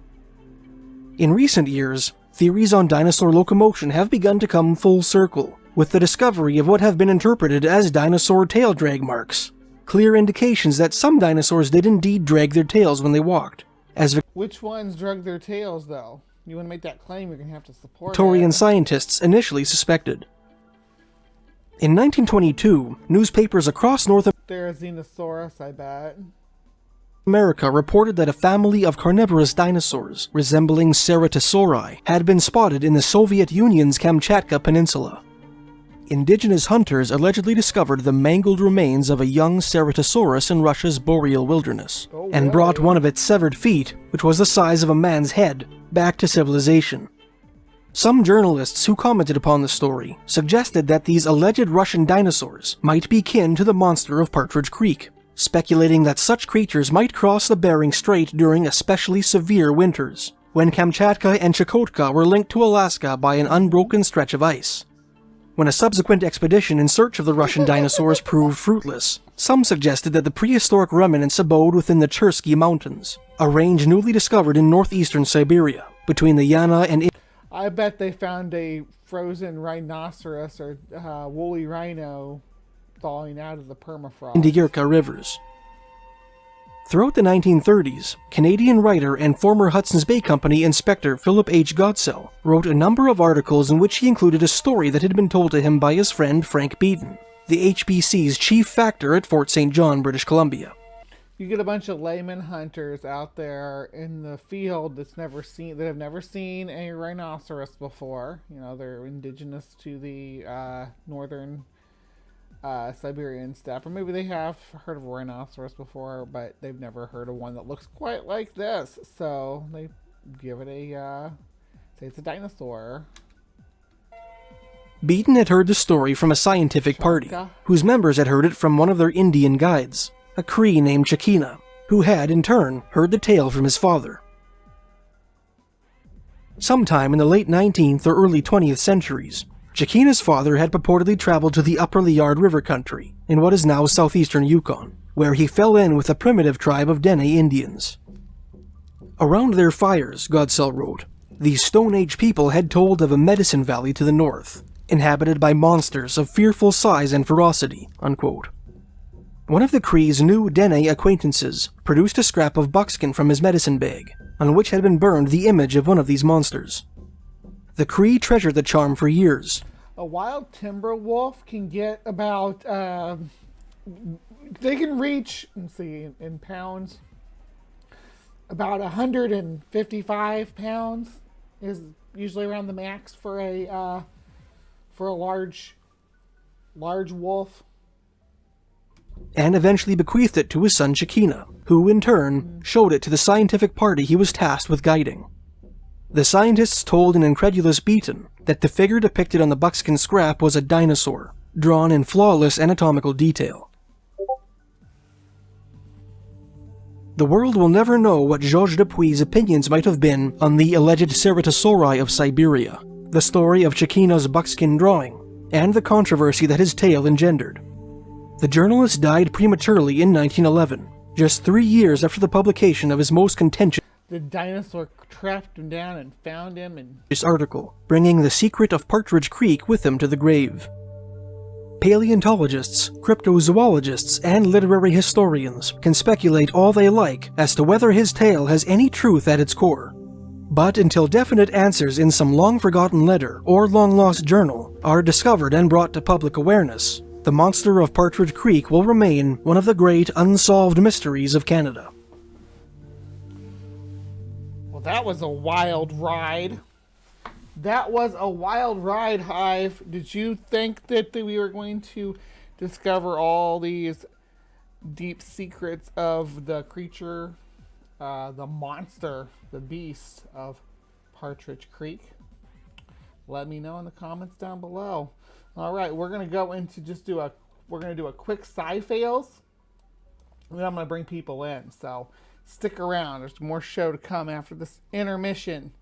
In recent years, theories on dinosaur locomotion have begun to come full circle, with the discovery of what have been interpreted as dinosaur tail drag marks, clear indications that some dinosaurs did indeed drag their tails when they walked. As Which ones drug their tails, though? You want to make that claim, you're going to have to support Victorian it. scientists initially suspected. In 1922, newspapers across North Therizinosaurus, I bet. America reported that a family of carnivorous dinosaurs resembling Ceratosauri had been spotted in the Soviet Union's Kamchatka Peninsula. Indigenous hunters allegedly discovered the mangled remains of a young Ceratosaurus in Russia's boreal wilderness, and brought one of its severed feet, which was the size of a man's head, back to civilization. Some journalists who commented upon the story suggested that these alleged Russian dinosaurs might be kin to the monster of Partridge Creek, speculating that such creatures might cross the Bering Strait during especially severe winters, when Kamchatka and Chukotka were linked to Alaska by an unbroken stretch of ice. When a subsequent expedition in search of the Russian dinosaurs proved fruitless, some suggested that the prehistoric remnants abode within the Chersky Mountains, a range newly discovered in northeastern Siberia, between the Yana and I bet they found a frozen rhinoceros or woolly rhino thawing out of the permafrost. Indigirka rivers. Throughout the 1930s, Canadian writer and former Hudson's Bay Company inspector Philip H. Godsell wrote a number of articles in which he included a story that had been told to him by his friend Frank Beaton, the HBC's chief factor at Fort St. John, British Columbia. You get a bunch of layman hunters out there in the field that have never seen a rhinoceros before. You know, they're indigenous to the northern Siberian steppe, or maybe they have heard of a rhinoceros before, but they've never heard of one that looks quite like this. So they give it say it's a dinosaur. Beaton had heard the story from a scientific party, whose members had heard it from one of their Indian guides, a Cree named Chakina, who had, in turn, heard the tale from his father. Sometime in the late 19th or early 20th centuries, Chakina's father had purportedly traveled to the upper Liard River country, in what is now southeastern Yukon, where he fell in with a primitive tribe of Dene Indians. Around their fires, Godsell wrote, these Stone Age people had told of a medicine valley to the north, inhabited by monsters of fearful size and ferocity, unquote. One of the Cree's new Dene acquaintances produced a scrap of buckskin from his medicine bag, on which had been burned the image of one of these monsters. The Cree treasured the charm for years. A wild timber wolf can get about, they can reach, let's see, in pounds, about 155 pounds is usually around the max for a large wolf. And eventually bequeathed it to his son Shekinah, who in turn showed it to the scientific party he was tasked with guiding. The scientists told an incredulous Beaton that the figure depicted on the buckskin scrap was a dinosaur, drawn in flawless anatomical detail. The world will never know what Georges Dupuis' opinions might have been on the alleged Ceratosauri of Siberia, the story of Shekinah's buckskin drawing, and the controversy that his tale engendered. The journalist died prematurely in 1911, just 3 years after the publication of his most contentious The dinosaur trapped him down and found him and... article, bringing the secret of Partridge Creek with him to the grave. Paleontologists, cryptozoologists, and literary historians can speculate all they like as to whether his tale has any truth at its core. But until definite answers in some long-forgotten letter or long-lost journal are discovered and brought to public awareness, the monster of Partridge Creek will remain one of the great unsolved mysteries of Canada. Well, that was a wild ride. That was a wild ride, Hive. Did you think that we were going to discover all these deep secrets of the creature, the monster, the beast of Partridge Creek? Let me know in the comments down below. All right, we're gonna go into we're gonna do a quick sci-fails, and then I'm gonna bring people in. So stick around. There's more show to come after this intermission.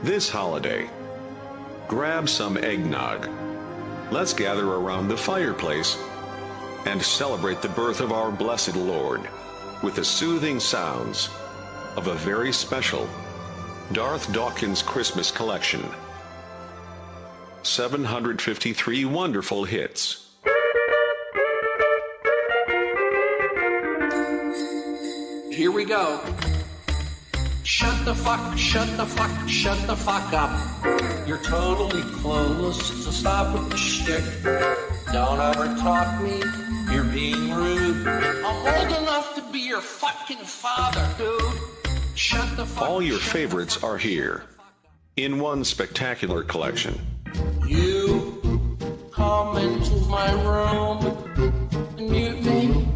This holiday, grab some eggnog. Let's gather around the fireplace and celebrate the birth of our blessed Lord with the soothing sounds of a very special Darth Dawkins Christmas collection. 753 wonderful hits. Here we go. Shut the fuck up. You're totally clueless, so stop with the shtick. Don't ever talk me, you're being rude. I'm old enough to be your fucking father, dude. Shut the fuck up. All your favorites are here, in one spectacular collection. You come into my room and mute me.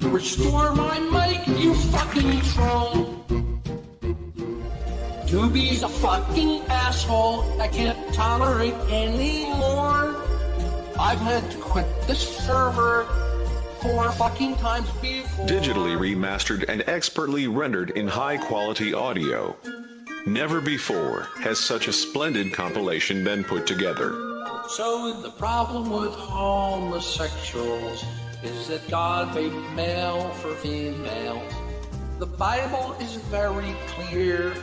Restore my mic, you fucking troll. Doobie's a fucking asshole I can't tolerate anymore. I've had to quit this server 4 fucking times before. Digitally remastered and expertly rendered in high-quality audio. Never before has such a splendid compilation been put together. So the problem with homosexuals is that God made male for females. The Bible is very clear.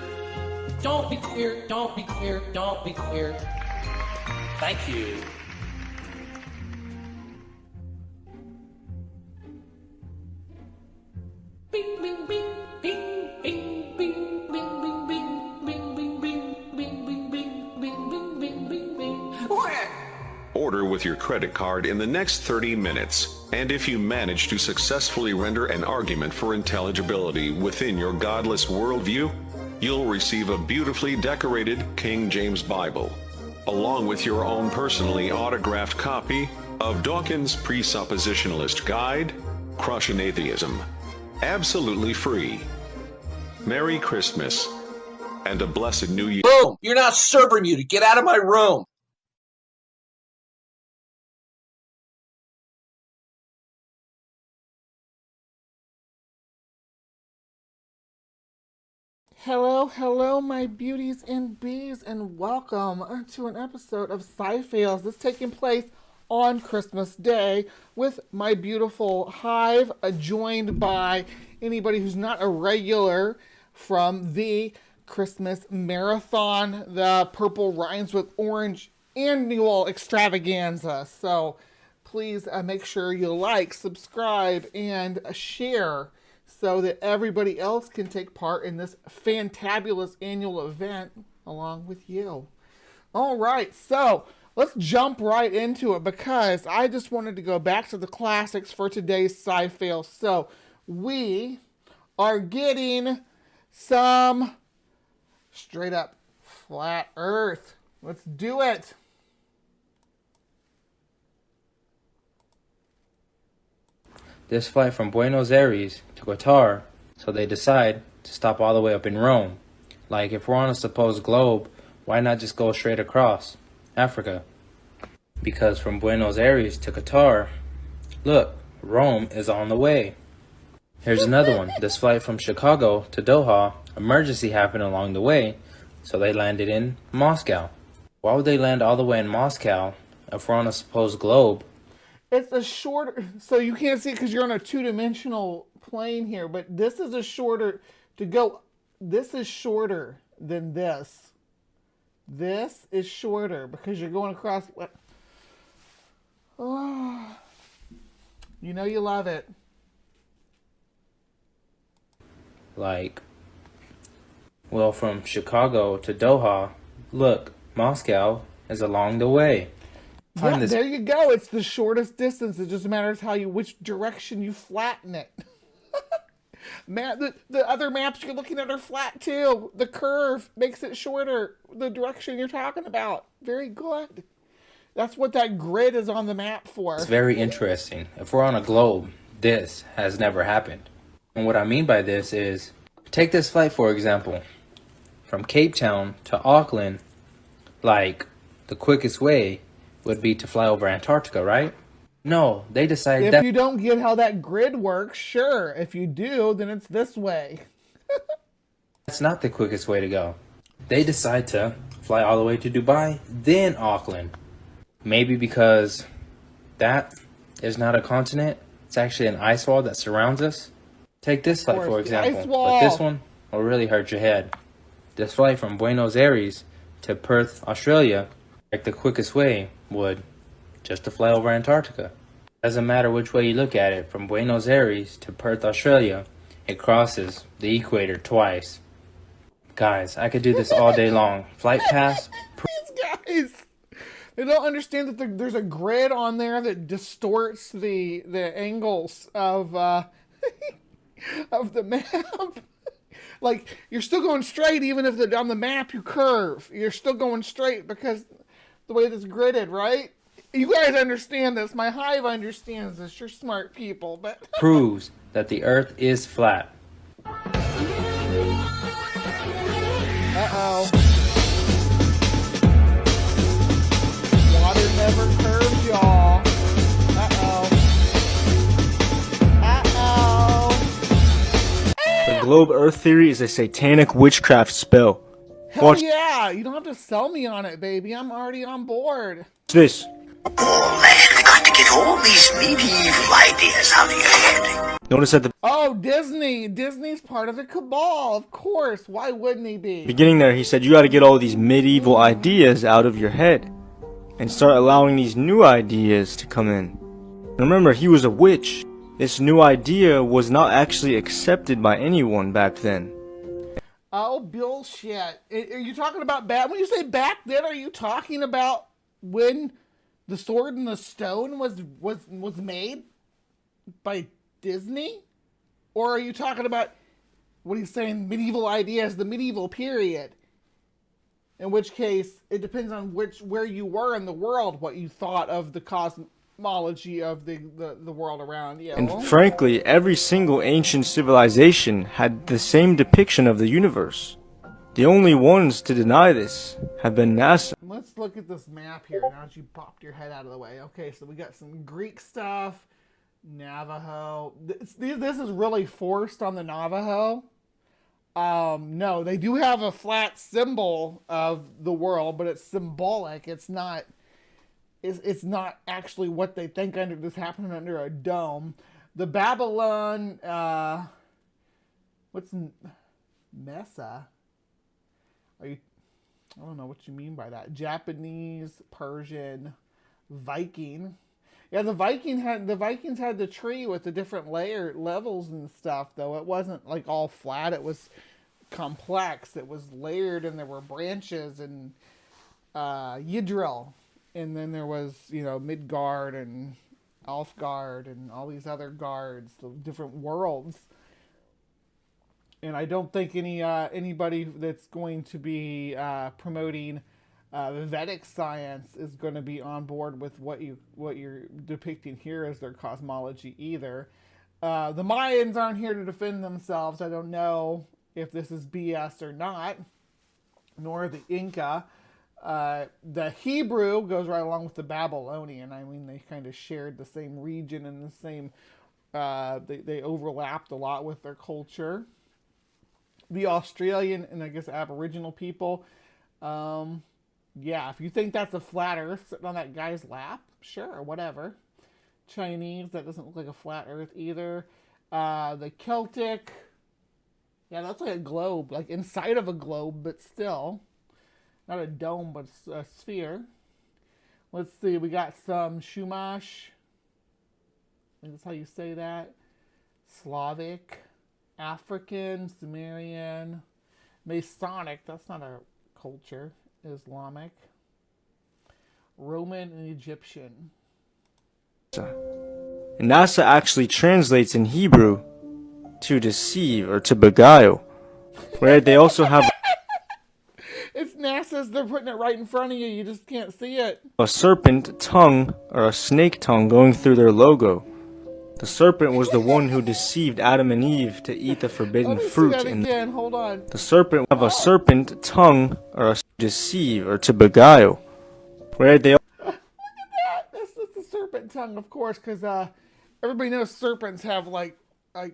Don't be queer, don't be queer, don't be queer. Thank you. Bing, bing, bing, bing, bing, bing, bing, bing, bing, bing, bing, bing, bing, bing, bing, bing, bing, bing, bing. Order with your credit card in the next 30 minutes, and if you manage to successfully render an argument for intelligibility within your godless worldview, you'll receive a beautifully decorated King James Bible, along with your own personally autographed copy of Dawkins' Presuppositionalist Guide, Crushing Atheism. Absolutely free. Merry Christmas, and a blessed New Year. Boom! You're not server muted. Get out of my room. Hello, my beauties and bees, and welcome to an episode of Sci-Fails. This taking place on Christmas Day with my beautiful Hive, joined by anybody who's not a regular from the Christmas Marathon, the Purple Rhymes with Orange annual extravaganza. So please make sure you like, subscribe, and share so that everybody else can take part in this fantabulous annual event along with you. All right, so let's jump right into it because I just wanted to go back to the classics for today's sci-fail. So we are getting some straight up flat Earth. Let's do it. This flight from Buenos Aires to Qatar, so they decide to stop all the way up in Rome. Like, if we're on a supposed globe, why not just go straight across Africa? Because from Buenos Aires to Qatar, look, Rome is on the way. Here's another one. This flight from Chicago to Doha, emergency happened along the way, so they landed in Moscow. Why would they land all the way in Moscow if we're on a supposed globe? It's a shorter, so you can't see it because you're on a two-dimensional plane here, but this is a shorter, this is shorter than this. This is shorter because you're going across, oh, you know you love it. Like, well, from Chicago to Doha, look, Moscow is along the way. Yeah, there you go. It's the shortest distance. It just matters which direction you flatten it. The other maps you're looking at are flat too. The curve makes it shorter. The direction you're talking about. Very good. That's what that grid is on the map for. It's very interesting. If we're on a globe, this has never happened. And what I mean by this is, take this flight for example. From Cape Town to Auckland, like, the quickest way would be to fly over Antarctica, right? No, they decided if you don't get how that grid works, sure. If you do, then it's this way. That's not the quickest way to go. They decide to fly all the way to Dubai, then Auckland. Maybe because that is not a continent. It's actually an ice wall that surrounds us. Take this flight, for example. But this one will really hurt your head. This flight from Buenos Aires to Perth, Australia, like the quickest way would just to fly over Antarctica. Doesn't matter which way you look at it, from Buenos Aires to Perth, Australia, it crosses the equator twice. Guys, I could do this all day long. Flight pass. These guys, they don't understand that there's a grid on there that distorts the angles of of the map. Like, you're still going straight even if on the map you curve. You're still going straight because the way this gridded, right? You guys understand this. My Hive understands this. You're smart people, but proves that the Earth is flat. Uh-oh. Water never curves, y'all. Uh-oh. The globe Earth theory is a satanic witchcraft spell. Hell yeah! You don't have to sell me on it, baby. I'm already on board. What's this? Oh man, I got to get all these medieval ideas out of your head. Notice at the Oh, Disney. Disney's part of the cabal, of course. Why wouldn't he be? beginning there, he said you got to get all these medieval ideas out of your head and start allowing these new ideas to come in. Remember, he was a witch. This new idea was not actually accepted by anyone back then. Oh, bullshit. Are you talking about back? When you say back then, are you talking about when the Sword and the Stone was made by Disney? Or are you talking about what he's saying, medieval ideas, the medieval period? In which case, it depends on where you were in the world, what you thought of the cosmology of the world around you. And frankly, every single ancient civilization had the same depiction of the universe. The only ones to deny this have been NASA. Let's look at this map here now that you popped your head out of the way. Okay, so we got some Greek stuff, Navajo. This is really forced on the Navajo. No, they do have a flat symbol of the world, but it's symbolic. It's not actually what they think this happening under a dome. The Babylon, what's Mesa? I don't know what you mean by that. Japanese, Persian, Viking. Yeah, the Vikings had the tree with the different levels and stuff, though. It wasn't like all flat. It was complex. It was layered, and there were branches and Yidril. and then there was, Midgard and Alfgard and all these other guards, the different worlds. And I don't think anybody that's going to be promoting Vedic science is going to be on board with what you're depicting here as their cosmology either. The Mayans aren't here to defend themselves. I don't know if this is BS or not, nor the Inca. The Hebrew goes right along with the Babylonian. I mean, they kind of shared the same region and the same. They overlapped a lot with their culture. The Australian and I guess Aboriginal people. Yeah, if you think that's a flat Earth sitting on that guy's lap, sure, whatever. Chinese, that doesn't look like a flat Earth either. The Celtic, yeah, that's like a globe, like inside of a globe, but still. Not a dome, but a sphere. Let's see, we got some Shumash. I think that's how you say that. Slavic, African, Sumerian, Masonic, that's not a culture. Islamic, Roman, and Egyptian. And NASA actually translates in Hebrew to deceive or to beguile, where they also have It's NASA's, they're putting it right in front of you, you just can't see it. a serpent tongue or a snake tongue going through their logo. The serpent was the one who deceived Adam and Eve to eat the forbidden fruit. Hold on. The serpent have a serpent tongue or a deceive or to beguile, where they. Look at that. That's the serpent tongue, of course, because everybody knows serpents have like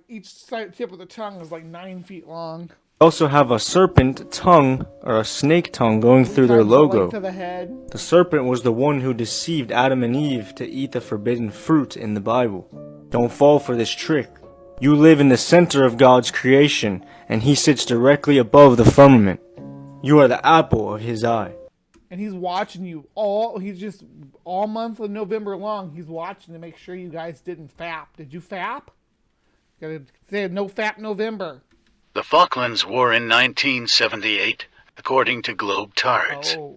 each tip of the tongue is like 9 feet long. Also have a serpent tongue or a snake tongue going through their logo. To the head. The serpent was the one who deceived Adam and Eve to eat the forbidden fruit in the Bible. Don't fall for this trick. You live in the center of God's creation, and He sits directly above the firmament. You are the apple of His eye. And He's watching you all month of November long, He's watching to make sure you guys didn't fap. Did you fap? Gotta say no fap November. The Falklands War in 1978, according to Globe Tards. Oh.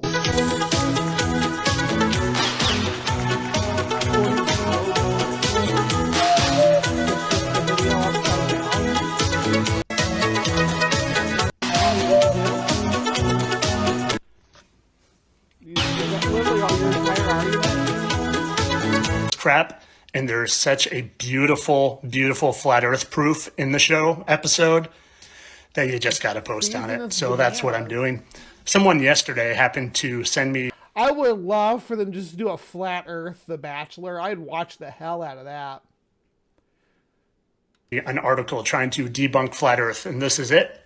Crap, and there's such a beautiful flat earth proof in the show episode that you just got to post on it. So that's what I'm doing. Someone yesterday happened to send me. I would love for them just to do a flat earth The Bachelor. I'd watch the hell out of that. An article trying to debunk flat earth, and this is it.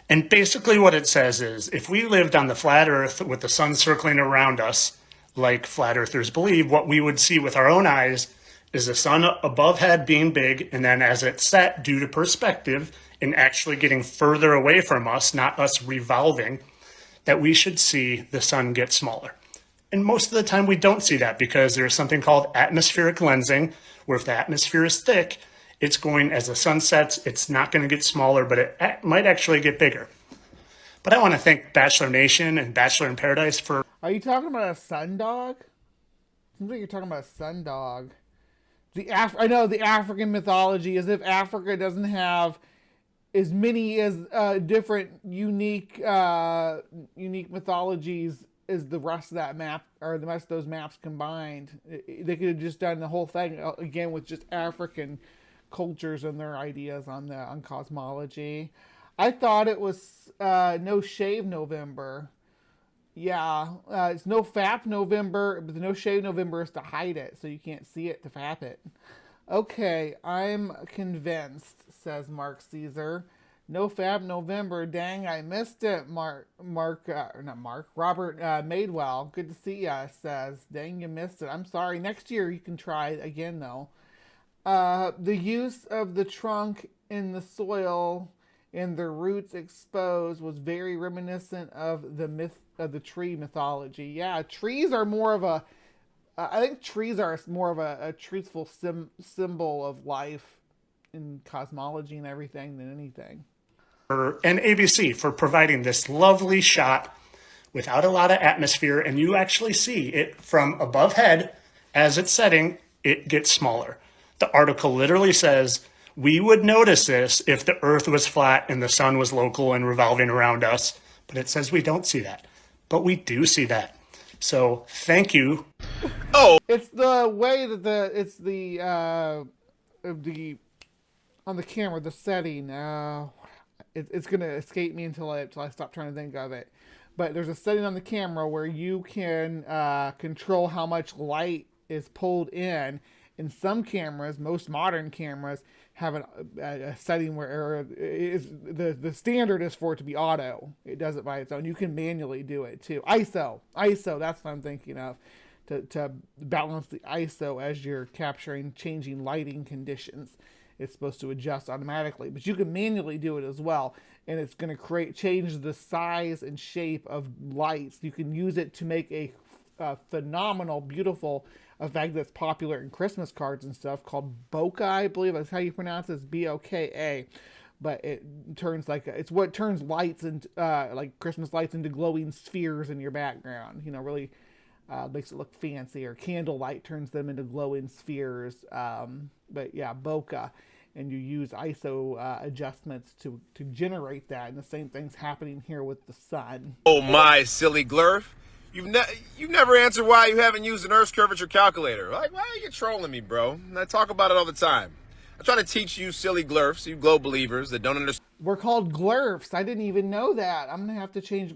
And basically what it says is, if we lived on the flat earth with the sun circling around us, like flat earthers believe, what we would see with our own eyes is the sun above head being big, and then as it set due to perspective and actually getting further away from us, not us revolving, that we should see the sun get smaller. And most of the time we don't see that because there's something called atmospheric lensing, where if the atmosphere is thick, it's going, as the sun sets, it's not going to get smaller, but it might actually get bigger. But I want to thank Bachelor Nation and Bachelor in Paradise for... Are you talking about a sundog? Seems like you're talking about a sundog. I know the African mythology, as if Africa doesn't have as many as different unique mythologies as the rest of that map, or the rest of those maps combined. They could have just done the whole thing again with just African cultures and their ideas on cosmology. I thought it was No Shave November. Yeah, it's No Fap November, but the No Shave November is to hide it, so you can't see it to fap it. Okay, I'm convinced, says Mark Caesar. No Fab November, dang, I missed it, Robert Madewell, good to see ya, says, dang, you missed it. I'm sorry, next year you can try again, though. The use of the trunk in the soil and the roots exposed was very reminiscent of the myth of the tree mythology. Yeah, trees are more of a, I think trees are more of a truthful symbol of life in cosmology and everything than anything. And ABC for providing this lovely shot without a lot of atmosphere, and you actually see it from above head as it's setting, it gets smaller. The article literally says, we would notice this if the Earth was flat and the sun was local and revolving around us, but it says we don't see that. But we do see that. So thank you. Oh, it's the way that on the camera, the setting. It's gonna escape me until I stop trying to think of it. But there's a setting on the camera where you can control how much light is pulled in. In some cameras, most modern cameras have a setting where the standard is for it to be auto. It does it by its own. You can manually do it too. ISO, that's what I'm thinking of, to balance the ISO as you're capturing changing lighting conditions. It's supposed to adjust automatically, but you can manually do it as well, and it's going to change the size and shape of lights. You can use it to make a phenomenal, beautiful effect that's popular in Christmas cards and stuff called bokeh, I believe that's how you pronounce it, BOKA. But it turns it's what turns lights and like Christmas lights into glowing spheres in your background. Really makes it look fancy. Or candlelight turns them into glowing spheres. But yeah, bokeh. And you use ISO adjustments to generate that. And the same thing's happening here with the sun. Oh my, silly glurf. You've never answered why you haven't used an Earth's curvature calculator. Like, why are you trolling me, bro? I talk about it all the time. I try to teach you silly glurfs, you globe believers that don't understand. We're called glurfs. I didn't even know that. I'm going to have to change.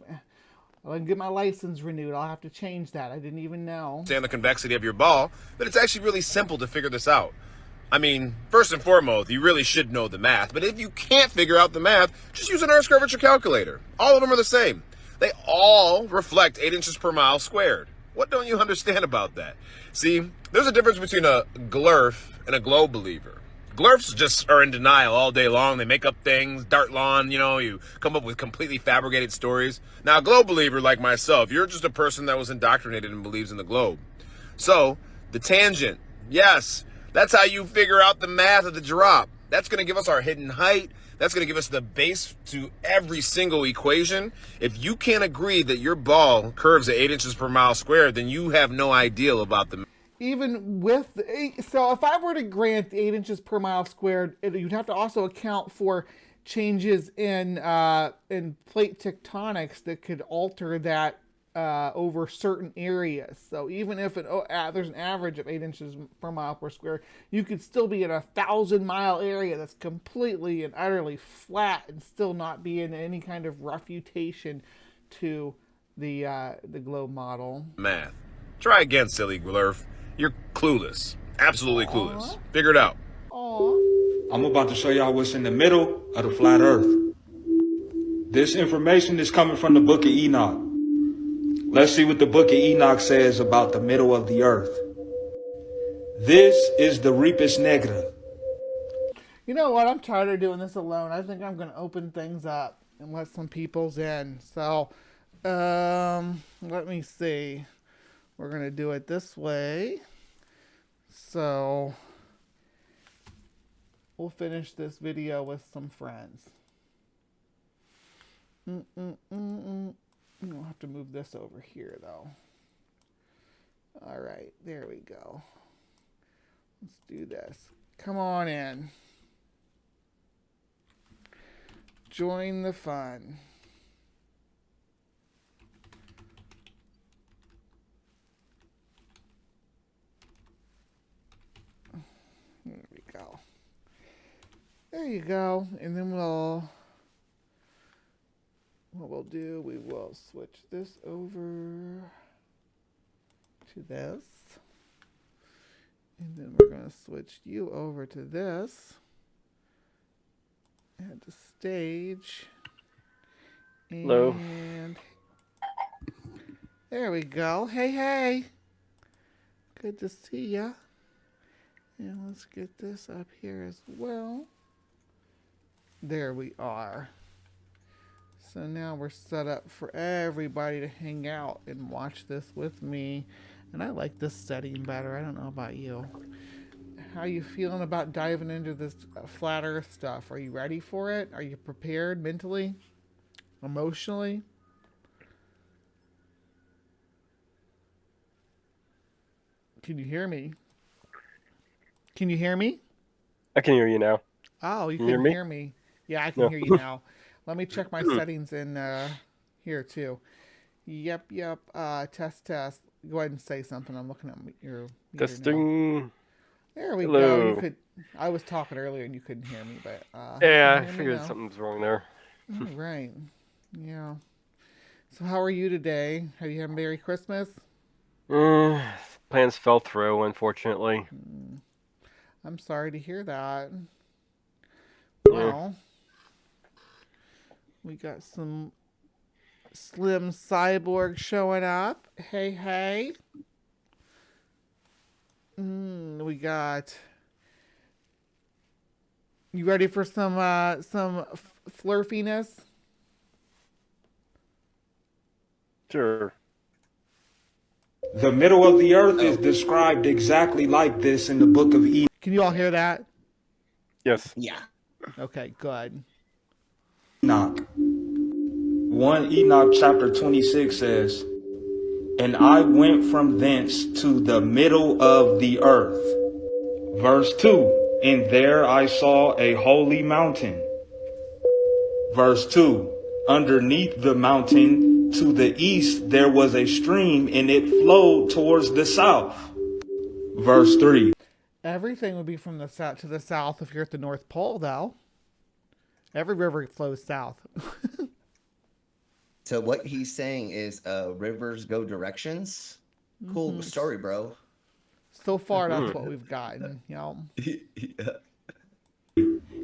I'll get my license renewed. I'll have to change that. I didn't even know. Understand the convexity of your ball, but it's actually really simple to figure this out. I mean, first and foremost, you really should know the math, but if you can't figure out the math, just use an Earth's curvature calculator. All of them are the same. They all reflect 8 inches per mile squared. What don't you understand about that? See, there's a difference between a glurf and a globe believer. Glurfs just are in denial all day long. They make up things, dart lawn, you come up with completely fabricated stories. Now, a globe believer like myself, you're just a person that was indoctrinated and believes in the globe. So, the tangent, yes, that's how you figure out the math of the drop. That's going to give us our hidden height. That's going to give us the base to every single equation. If you can't agree that your ball curves at 8 inches per mile squared, then you have no idea about the... Even with... So if I were to grant the 8 inches per mile squared, you'd have to also account for changes in plate tectonics that could alter that over certain areas. So even if there's an average of 8 inches per mile per square, you could still be in a 1,000-mile area that's completely and utterly flat and still not be in any kind of refutation to the globe model. Math. Try again, silly glurf. You're clueless. Absolutely clueless. Figure it out. I'm about to show y'all what's in the middle of the flat earth. This information is coming from the book of Enoch. Let's see what the book of Enoch says about the middle of the earth. This is the Repus Negra. You know what? I'm tired of doing this alone. I think I'm going to open things up and let some people's in. So, let me see. We're going to do it this way. So, we'll finish this video with some friends. We'll have to move this over here, though. All right, there we go. Let's do this. Come on in. Join the fun. There we go. There you go. And then what we'll do, we will switch this over to this. And then we're going to switch you over to this. Add the stage. And hello. There we go. Hey, hey. Good to see ya. And let's get this up here as well. There we are. So now we're set up for everybody to hang out and watch this with me. And I like this setting better. I don't know about you. How you feeling about diving into this flat earth stuff? Are you ready for it? Are you prepared mentally? Emotionally? Can you hear me? Can you hear me? I can hear you now. Oh, you Can you couldn't hear me? hear me. Yeah, I can No. hear you now. Let me check my settings in here too. Yep. Test. Go ahead and say something. I'm looking at your meter now. Testing. There we go. Hello. You could. I was talking earlier and you couldn't hear me, but Yeah, you I can hear me figured now. something's wrong there. All right. Yeah. So how are you today? Have you had a Merry Christmas? Plans fell through, unfortunately. I'm sorry to hear that. Yeah. Well, we got some Slim Cyborg showing up. Hey. We got. You ready for some flurfiness? Sure. The middle of the earth is described exactly like this in the book of Enoch. Can you all hear that? Yes. Yeah. Okay, good. 1 Enoch chapter 26 says, "And I went from thence to the middle of the earth." Verse 2, "And there I saw a holy mountain." Verse 2, "Underneath the mountain to the east there was a stream, and it flowed towards the south." Verse 3, Everything would be from the south to the south if you're at the North Pole, though. Every river flows south. So what he's saying is rivers go directions. Cool story, bro. So far, that's what we've gotten. Yeah.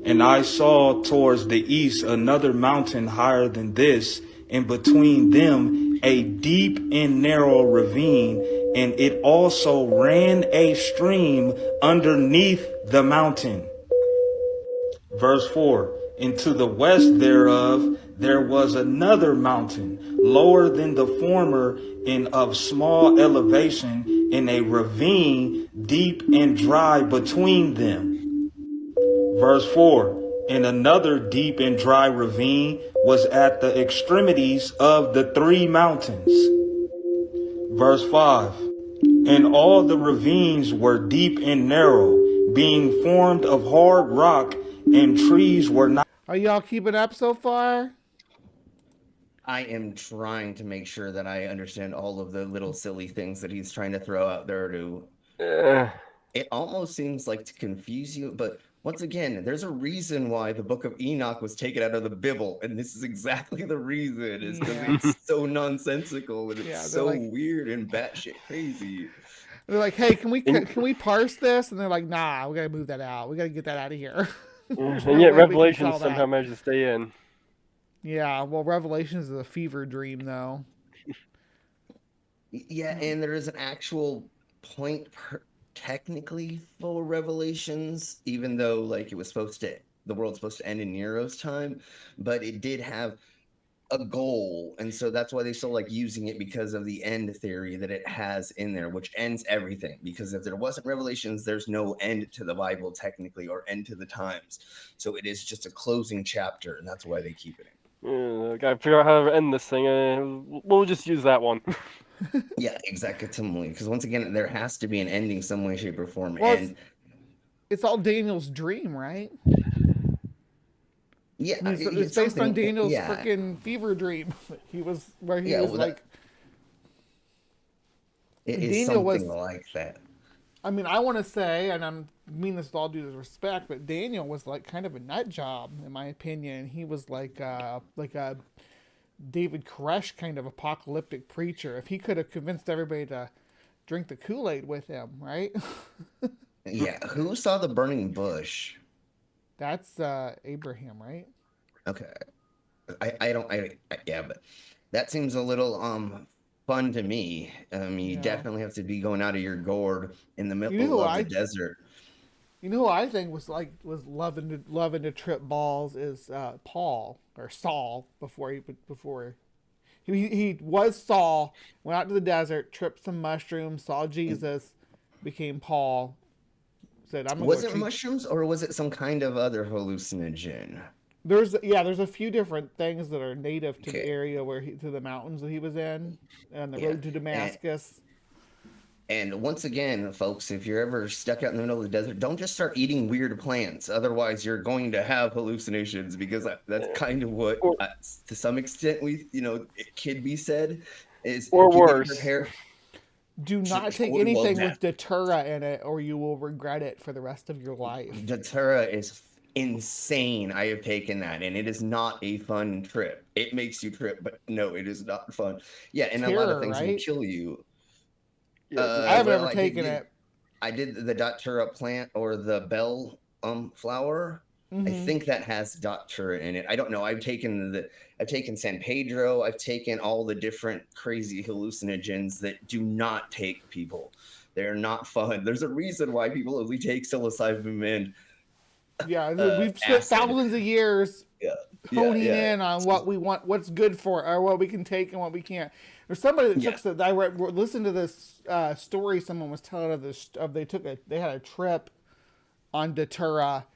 "And I saw towards the east another mountain higher than this, and between them a deep and narrow ravine, and it also ran a stream underneath the mountain." Verse 4, "And to the west thereof there was another mountain, lower than the former, and of small elevation, and a ravine deep and dry between them." Verse 4, "And another deep and dry ravine was at the extremities of the three mountains." Verse 5, "And all the ravines were deep and narrow, being formed of hard rock, and trees were not." Are y'all keeping up so far? I am trying to make sure that I understand all of the little silly things that he's trying to throw out there to. It almost seems like to confuse you, but once again, there's a reason why the Book of Enoch was taken out of the Bible, and this is exactly the reason. Is because it's so nonsensical and it's so weird and batshit crazy. They're like, "Hey, can we parse this?" And they're like, "Nah, we gotta move that out. We gotta get that out of here." And yet Revelations somehow managed to stay in. Yeah, well, Revelations is a fever dream, though. Yeah, and there is an actual point technically for Revelations, even though like it was the world's supposed to end in Nero's time, but it did have a goal, and so that's why they still like using it, because of the end theory that it has in there, which ends everything. Because if there wasn't Revelations, there's no end to the Bible technically, or end to the times. So it is just a closing chapter, and that's why they keep it in. Gotta figure out how to end this thing. We'll just use that one. Yeah, exactly. Because once again, there has to be an ending some way, shape, or form. Well, and it's all Daniel's dream, right? Yeah, I mean, it's based on Daniel's freaking fever dream. He was where he was like. It is something like that. I mean, I want to say, and I mean this with all due respect, but Daniel was like kind of a nut job, in my opinion. He was like a David Koresh kind of apocalyptic preacher. If he could have convinced everybody to drink the Kool-Aid with him, right? Yeah, who saw the burning bush? That's Abraham, right? Okay, yeah, but that seems a little fun to me. You definitely have to be going out of your gourd in the middle of the desert. You know who I think was loving to trip balls is Paul or Saul before he was Saul, went out to the desert, tripped some mushrooms, saw Jesus, became Paul. Said, was it mushrooms or was it some kind of other hallucinogen? There's a few different things that are native to the area to the mountains that he was in, and the road to Damascus. And once again, folks, if you're ever stuck out in the middle of the desert, don't just start eating weird plants. Otherwise, you're going to have hallucinations, because that's kind of what, to some extent, it could be said is Or if you get your worse. hair. Do not take Well, anything that- with datura in it, or you will regret it for the rest of your life. Datura is insane. I have taken that, and it is not a fun trip. It makes you trip, but no, it is not fun. Yeah, and a lot of Terror, things will right? kill you. I've never taken it. I did the datura plant or the bell flower. I Mhm. think that has datura in it. I don't know. I've taken San Pedro. I've taken all the different crazy hallucinogens that do not take people. They're not fun. There's a reason why people only take psilocybin and Yeah, we've spent acid. thousands of years honing yeah. in on what we want, what's good for, or what we can take and what we can't. There's somebody that took that. I listened to this story someone was telling of this. They had a trip on datura,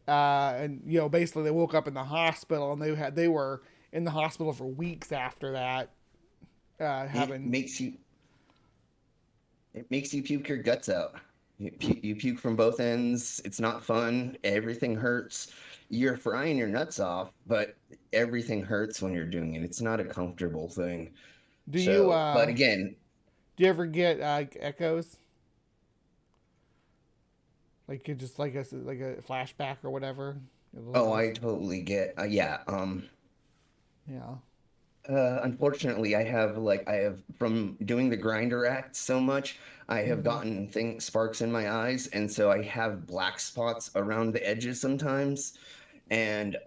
and basically they woke up in the hospital, and they were in the hospital for weeks after that. It makes you puke your guts out. You puke from both ends. It's not fun. Everything hurts. You're frying your nuts off, but everything hurts when you're doing it. It's not a comfortable thing. But again, do you ever get echoes? Like it just like a flashback or whatever? Oh, I totally get. Yeah. Unfortunately, I have from doing the grinder act so much, I have gotten sparks in my eyes, and so I have black spots around the edges sometimes, and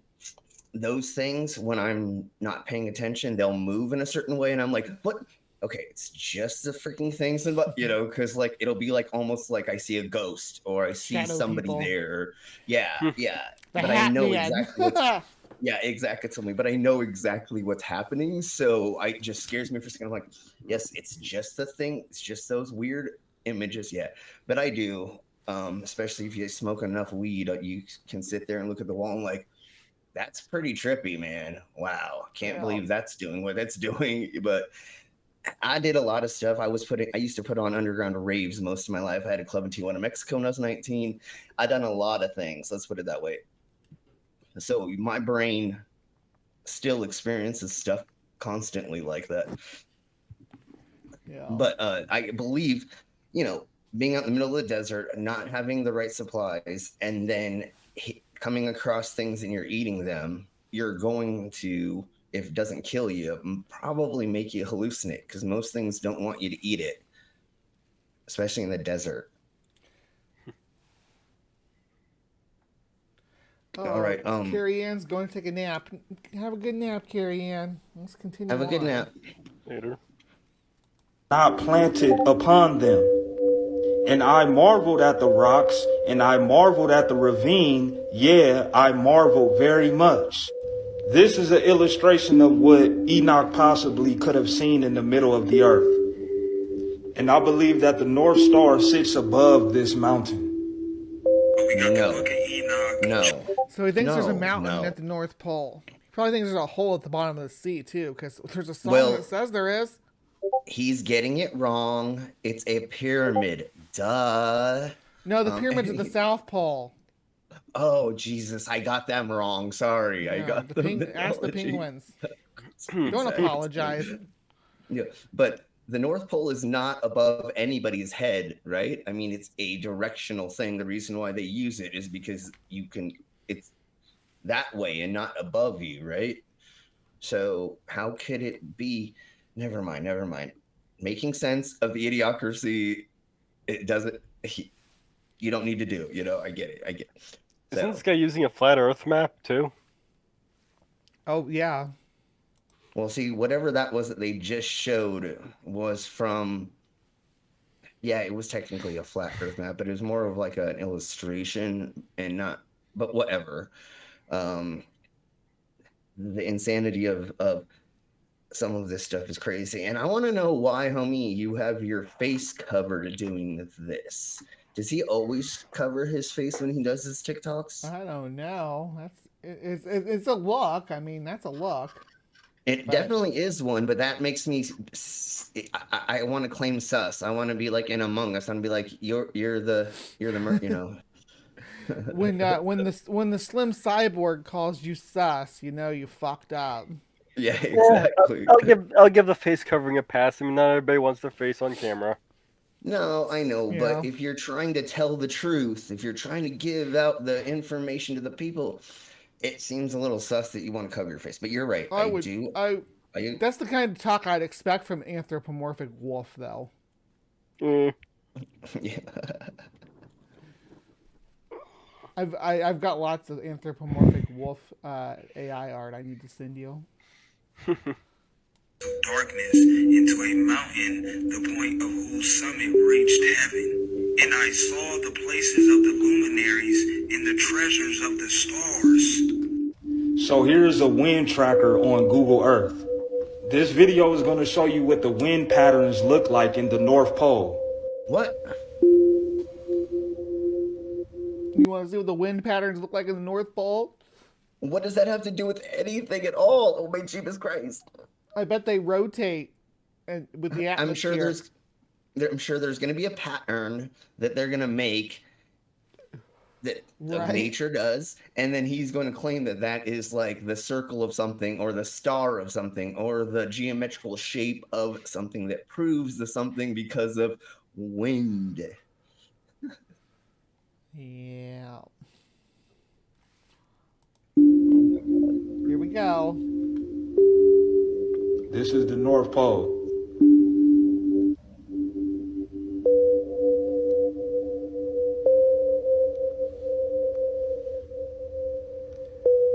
those things, when I'm not paying attention, they'll move in a certain way, and I'm like, what? Okay, it's just the freaking things, and because it'll be almost like I see a ghost or I see Shadow somebody people. there. Yeah. The But I Hat know Man. exactly what's yeah, exactly. Tell me, but I know exactly what's happening, so it just scares me for a second. I'm like, yes, it's just the thing. It's just those weird images. Yeah, but I do, especially if you smoke enough weed, you can sit there and look at the wall and like, that's pretty trippy, man. Wow, can't believe that's doing what it's doing. But I did a lot of stuff. I used to put on underground raves most of my life. I had a club in Tijuana, Mexico when I was 19. I done a lot of things. Let's put it that way. So my brain still experiences stuff constantly like that. Yeah. But I believe, being out in the middle of the desert, not having the right supplies, and then coming across things and you're eating them, you're going to, if it doesn't kill you, probably make you hallucinate, because most things don't want you to eat it, especially in the desert. All right. Carrie Ann's going to take a nap. Have a good nap, Carrie Ann. Let's continue. Have a good nap. Later. Not planted upon them. And I marveled at the rocks, and I marveled at the ravine. Yeah, I marveled very much. This is an illustration of what Enoch possibly could have seen in the middle of the earth. And I believe that the North Star sits above this mountain. No. So he thinks there's a mountain at the North Pole. He probably thinks there's a hole at the bottom of the sea, too, because there's a song that says there is. He's getting it wrong. It's a pyramid. Duh. No, the pyramid's at the South Pole. Oh, Jesus. I got them wrong. Sorry. I got them. Ask the penguins. Don't apologize. Yeah, but the North Pole is not above anybody's head, right? I mean, it's a directional thing. The reason why they use it is because it's that way and not above you, right? So how could it be? Never mind. Making sense of the idiocracy, it doesn't, you don't need to do, I get it. Isn't this guy using a flat Earth map, too? Oh, yeah. Well, see, whatever that was that they just showed was from, it was technically a flat Earth map, but it was more of like an illustration and not, but whatever. The insanity of some of this stuff is crazy. And I want to know why, homie, you have your face covered doing this. Does he always cover his face when he does his TikToks? I don't know. It's a look. I mean, that's a look. It definitely is one, but that makes me. I want to claim sus. I want to be like in Among Us. I want to be like you're the you know. When the slim cyborg calls you sus, you know you fucked up. Yeah, exactly. I'll give the face covering a pass. I mean, not everybody wants their face on camera. No, I know, Yeah. but if you're trying to tell the truth, if you're trying to give out the information to the people, it seems a little sus that you want to cover your face. But you're right. That's the kind of talk I'd expect from anthropomorphic wolf, though. Yeah. I've got lots of anthropomorphic wolf AI art I need to send you. Darkness into a mountain, the point of whose summit reached heaven. And I saw the places of the luminaries and the treasures of the stars. So here's a wind tracker on Google Earth. This video is going to show you what the wind patterns look like in the North Pole. What? You want to see what the wind patterns look like in the North Pole? What does that have to do with anything at all? Oh my Jesus Christ! I bet they rotate, and with the atmosphere. I'm sure there's going to be a pattern that they're going to make that nature does, and then he's going to claim that that is like the circle of something, or the star of something, or the geometrical shape of something that proves the something because of wind. Yeah. Here we go. This is the North Pole.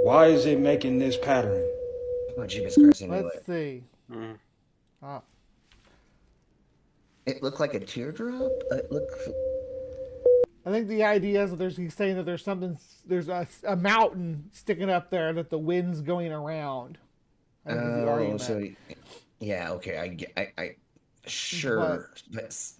Why is it making this pattern? Oh, Jesus Christ, I knew Let's see. Oh. It looked like a teardrop? It looked... I think the idea is that he's saying that there's a mountain sticking up there that the wind's going around. Oh, so yeah, okay, sure,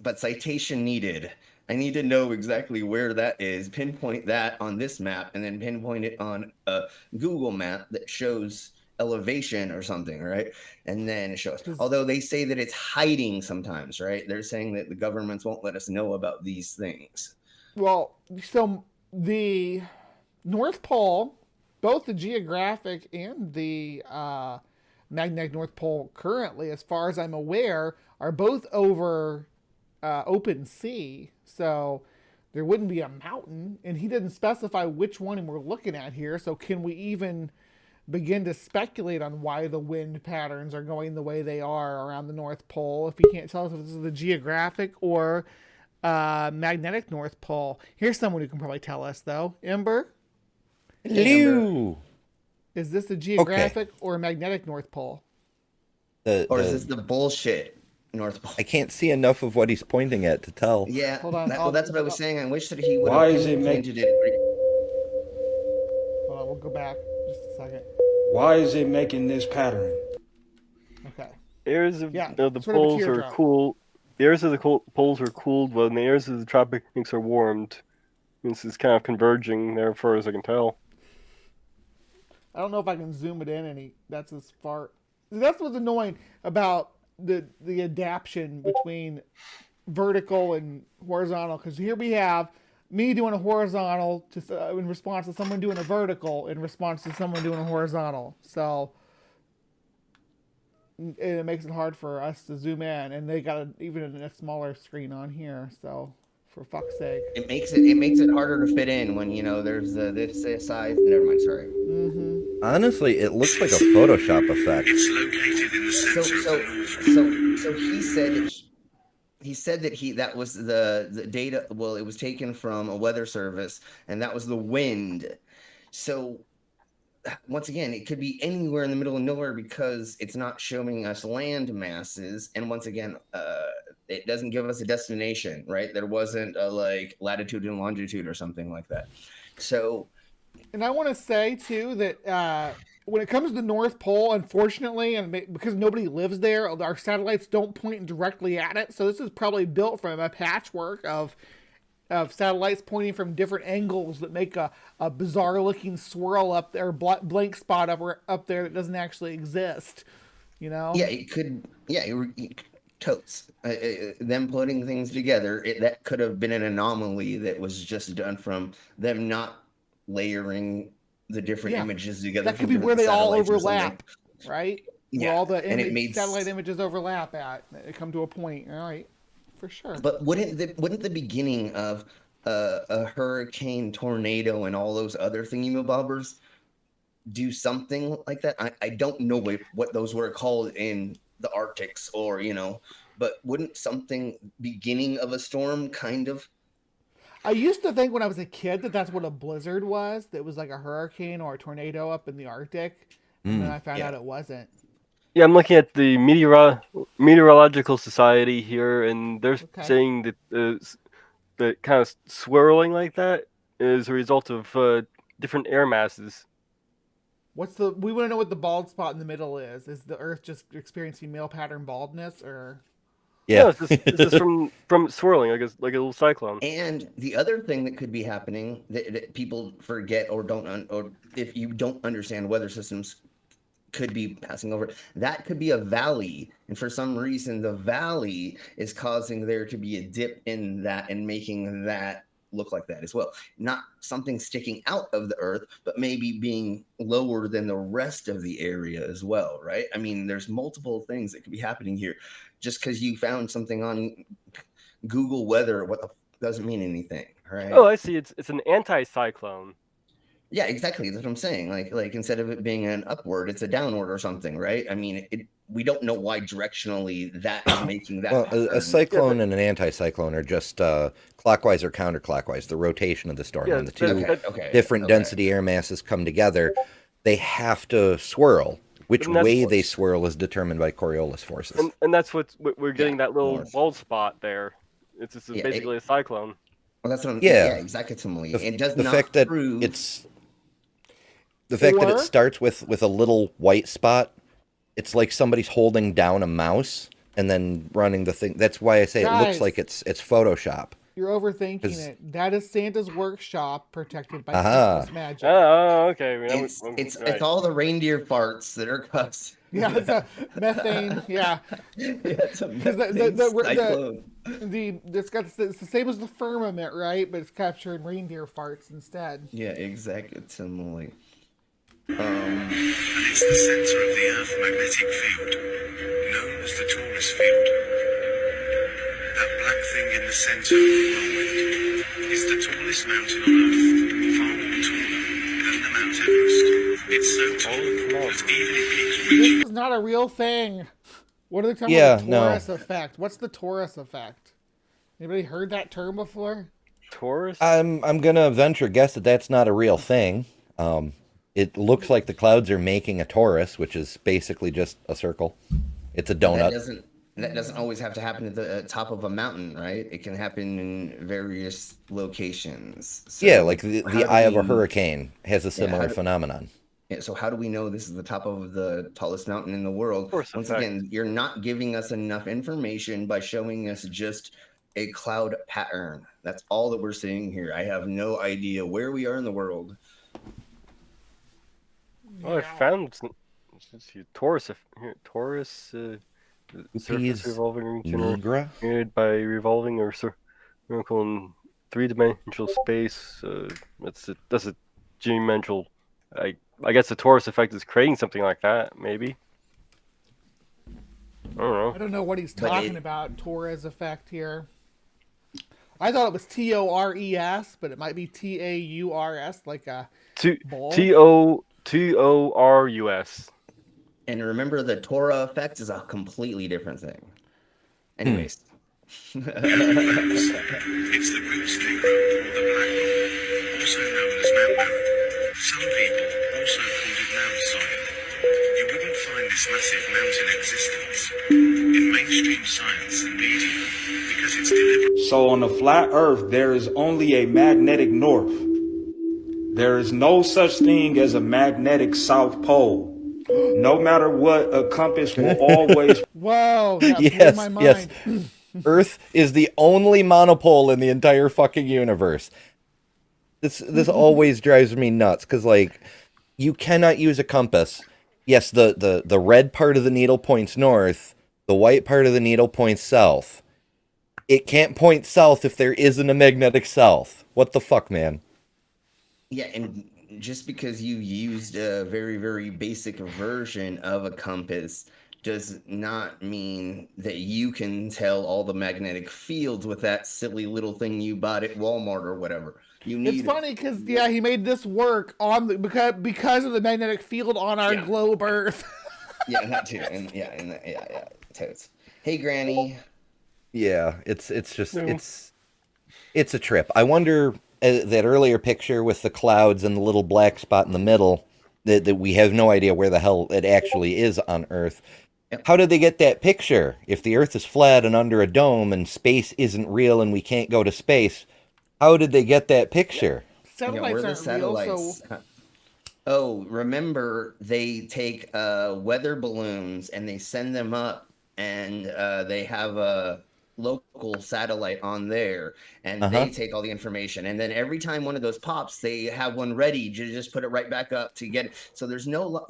but citation needed. I need to know exactly where that is, pinpoint that on this map, and then pinpoint it on a Google map that shows elevation or something, right? And then it shows. Although they say that it's hiding sometimes, right? They're saying that the governments won't let us know about these things. Well, so the North Pole, both the geographic and the magnetic North Pole currently, as far as I'm aware, are both over open sea. So there wouldn't be a mountain, and he didn't specify which one we're looking at here. So can we even begin to speculate on why the wind patterns are going the way they are around the North Pole if he can't tell us if this is the geographic or magnetic North Pole? Here's someone who can probably tell us, though. Ember? Hello. Is this the geographic or magnetic North Pole? Or is this the bullshit North Pole? I can't see enough of what he's pointing at to tell. Yeah, hold on. That's what I was saying. I wish that he would Why have is it painted it. Hold on, we'll go back just a second. Why is it making this pattern? Okay. Areas of the poles are cool. The areas of the poles are cooled when the areas of the tropics are warmed. This is kind of converging there, as far as I can tell. I don't know if I can zoom it in any. That's as far. That's what's annoying about the adaptation between vertical and horizontal. Because here we have me doing a horizontal in response to someone doing a vertical in response to someone doing a horizontal. So it makes it hard for us to zoom in, and they got even a smaller screen on here. So for fuck's sake, it makes it harder to fit in when there's this size. Never mind, sorry. Honestly, it looks like a Photoshop effect. It's located in the center So he said that was the data. Well, it was taken from a weather service, and that was the wind. So once again, it could be anywhere in the middle of nowhere because it's not showing us land masses. And once again, it doesn't give us a destination, right? There wasn't a latitude and longitude or something like that. So, and I want to say too that when it comes to the North Pole, unfortunately, and because nobody lives there, our satellites don't point directly at it. So this is probably built from a patchwork of of satellites pointing from different angles that make a bizarre looking swirl up there, blank spot up there that doesn't actually exist. You know? Yeah, it could. Yeah, totes. Them putting things together, that could have been an anomaly that was just done from them not layering the different images together. That could be where they all overlap, right? Yeah, where all the and it made satellite images overlap at. They come to a point, all right, for sure. But wouldn't the beginning of a hurricane, tornado, and all those other thingy-mabobbers do something like that? I don't know what those were called in the Arctics, or but wouldn't something beginning of a storm kind of? I used to think when I was a kid that that's what a blizzard was. That was like a hurricane or a tornado up in the Arctic, and then I found out it wasn't. Yeah, I'm looking at the Meteorological Society here, and they're saying that the kind of swirling like that is a result of different air masses. We want to know what the bald spot in the middle is. Is the Earth just experiencing male pattern baldness, or? Yeah, no, it's just from swirling like a little cyclone. And the other thing that could be happening that people forget or don't, or if you don't understand weather systems, could be passing over. That could be a valley, and for some reason, the valley is causing there to be a dip in that and making that look like that as well. Not something sticking out of the Earth, but maybe being lower than the rest of the area as well, right? I mean, there's multiple things that could be happening here. Just because you found something on Google Weather, doesn't mean anything, right? Oh, I see. It's an anticyclone. Yeah, exactly. That's what I'm saying. Like instead of it being an upward, it's a downward or something, right? I mean, we don't know why directionally that is making that. Well, a cyclone and an anticyclone are just clockwise or counterclockwise, the rotation of the storm. When the two different density air masses come together, they have to swirl. Which way they swirl is determined by Coriolis forces. And that's what we're getting, that little bald spot there. It's just basically a cyclone. Well, that's what I'm. Yeah, exactly. It does not prove the fact that it starts with a little white spot. It's like somebody's holding down a mouse and then running the thing. That's why I say it looks like it's Photoshop. You're overthinking it. That is Santa's workshop protected by Christmas magic. Oh, okay. It's all the reindeer farts that are cups. Yeah, it's a methane. Yeah, it's a methane cyclone. It's the same as the firmament, right? But it's capturing reindeer farts instead. Yeah, exactly. Similarly. And it's the center of the Earth magnetic field, known as the Taurus field. That black thing in the center of the whirlwind is the tallest mountain on Earth, far more taller than the Mount Everest. It's so tall that even in peaks reaching... This is not a real thing. What are they talking about? The Taurus effect. What's the Taurus effect? Anybody heard that term before? Taurus? I'm gonna venture guess that that's not a real thing. It looks like the clouds are making a torus, which is basically just a circle. It's a donut. That doesn't always have to happen at the top of a mountain, right? It can happen in various locations. So yeah, like the eye of a hurricane has a similar phenomenon. Yeah, so how do we know this is the top of the tallest mountain in the world? Once again, you're not giving us enough information by showing us just a cloud pattern. That's all that we're seeing here. I have no idea where we are in the world. Oh, I found Taurus. Surface revolving generated by revolving or circle in three-dimensional space. That's a G-dimensional. I guess the Taurus effect is creating something like that. Maybe. I don't know. I don't know what he's talking about. Taurus effect here. I thought it was T-O-R-E-S, but it might be T-A-U-R-S, like a bull. T-O-R-U-S. And remember, the Torah effect is a completely different thing. Anyways. It's the roots they grow, or the black rock, also known as Mount Merit. Some people also called it Mount Zion. You wouldn't find this massive mountain existence in mainstream science and media because it's deliberate. So on a flat Earth, there is only a magnetic north. There is no such thing as a magnetic South Pole. No matter what, a compass will always... Whoa, that blew my mind. Earth is the only monopole in the entire fucking universe. This always drives me nuts, because, like, you cannot use a compass. Yes, the red part of the needle points north, the white part of the needle points south. It can't point south if there isn't a magnetic south. What the fuck, man? Yeah, and just because you used a very, very basic version of a compass does not mean that you can tell all the magnetic fields with that silly little thing you bought at Walmart or whatever. You need. It's funny because he made this work on the because of the magnetic field on our globe Earth. Yeah, that too, and totes. Hey, Granny. Yeah, it's just it's a trip. I wonder that earlier picture with the clouds and the little black spot in the middle that we have no idea where the hell it actually is on Earth. How did they get that picture? If the Earth is flat and under a dome and space isn't real and we can't go to space, how did they get that picture? Satellites aren't real, so... Oh, remember, they take weather balloons and they send them up, and they have a local satellite on there, and they take all the information. And then every time one of those pops, they have one ready to just put it right back up to get it. So there's no,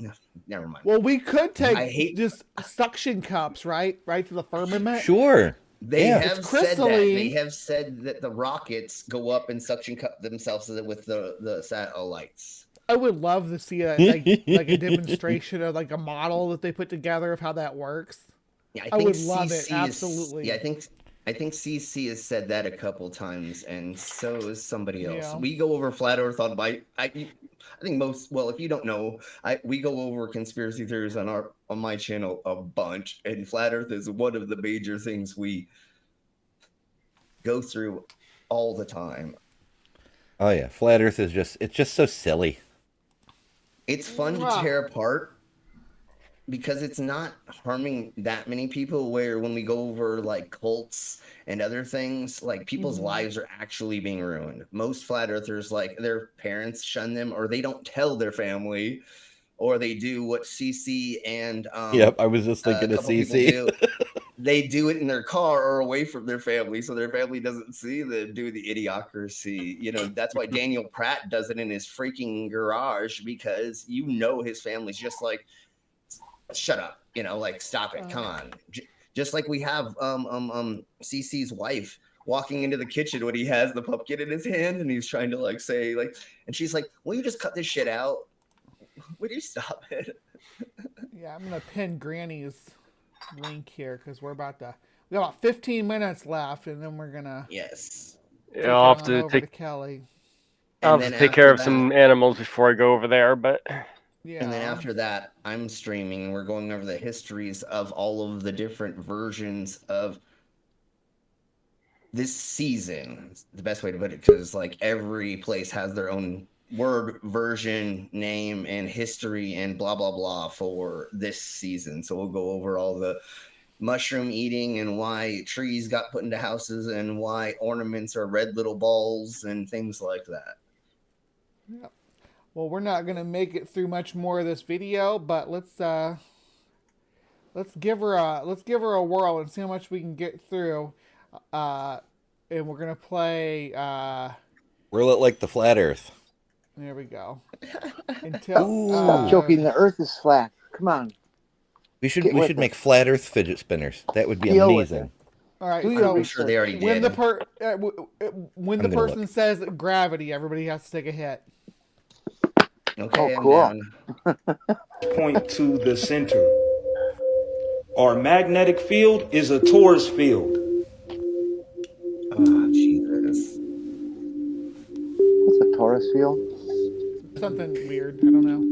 never mind. Well, we could take just suction cups, right to the firmament. Sure. They have said that. They have said that the rockets go up and suction cup themselves with the satellites. I would love to see like a demonstration of like a model that they put together of how that works. Yeah, I would love it. Absolutely. I think CC has said that a couple times, and so is somebody else. Yeah. We go over flat Earth on my. I think most. Well, if you don't know, we go over conspiracy theories on my channel a bunch, and flat Earth is one of the major things we go through all the time. Oh yeah, flat Earth is just so silly. It's fun to tear apart because it's not harming that many people, where when we go over like cults and other things, like people's lives are actually being ruined. Most flat earthers, like their parents shun them, or they don't tell their family, or they do what CC and yep, I was just thinking of CC. They do it in their car or away from their family, so their family doesn't see them do the idiocracy. You know, that's why Daniel Pratt does it in his freaking garage, because his family's just like, shut up, like, stop it, come on. Just like we have CC's wife walking into the kitchen when he has the pumpkin in his hand and he's trying to like say like, and she's like, will you just cut this shit out? Would you stop it? Yeah, I'm gonna pin Granny's link here because we got about 15 minutes left, and then we're gonna I'll have to take Kelly. I'll have to take care of some animals before I go over there, but yeah. And then after that, I'm streaming. We're going over the histories of all of the different versions of this season. It's the best way to put it, because like every place has their own word, version, name, and history, and blah blah blah for this season. So we'll go over all the mushroom eating and why trees got put into houses and why ornaments are red little balls and things like that. Yep. Well, we're not gonna make it through much more of this video, but let's give her a whirl and see how much we can get through. And we're gonna play. Whirl it like the flat Earth. There we go. Stop joking. The Earth is flat. Come on. We should make flat Earth fidget spinners. That would be amazing. All right. I'm sure they already did. When the person says gravity, everybody has to take a hit. Okay, cool. Point to the center. Our magnetic field is a torus field. Oh, Jesus. What's a torus field? Something weird. I don't know.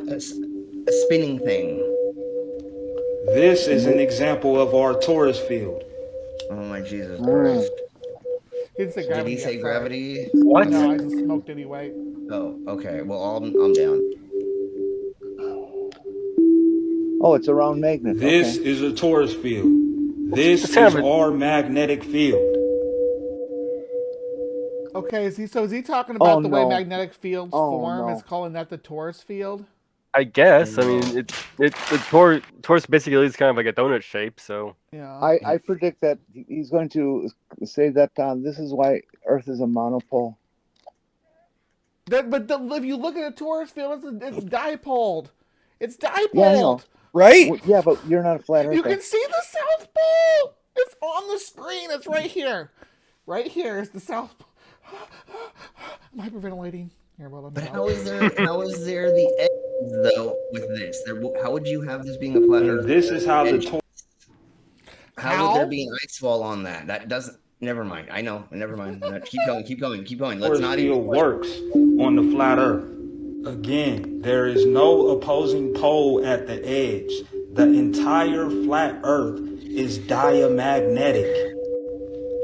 A spinning thing. This is an example of our torus field. Oh my Jesus Christ. Did he say gravity? What? No, I just smoked anyway. Oh, okay. Well, I'm down. Oh, it's a round magnet. This is a torus field. This is our magnetic field. Okay, is he talking about the way magnetic fields form? Is calling that the torus field? I guess. I mean, the torus basically is kind of like a donut shape. So yeah, I predict that he's going to say that this is why Earth is a monopole. If you look at a torus field, it's dipoled. It's dipoled. Yeah, I know. Right? Well, yeah, but you're not a flat earther. You can see the South Pole. It's on the screen. It's right here. Right here is the South Pole. I'm hyperventilating. Here, well, But how is there the edge though with this? How would you have this being a flat Earth? This is how the how would there be an ice wall on that? That doesn't. Never mind. I know. Never mind. Keep going. Keep going. Keep going. Let's not even works on the flat Earth. Again, there is no opposing pole at the edge. The entire flat Earth is diamagnetic.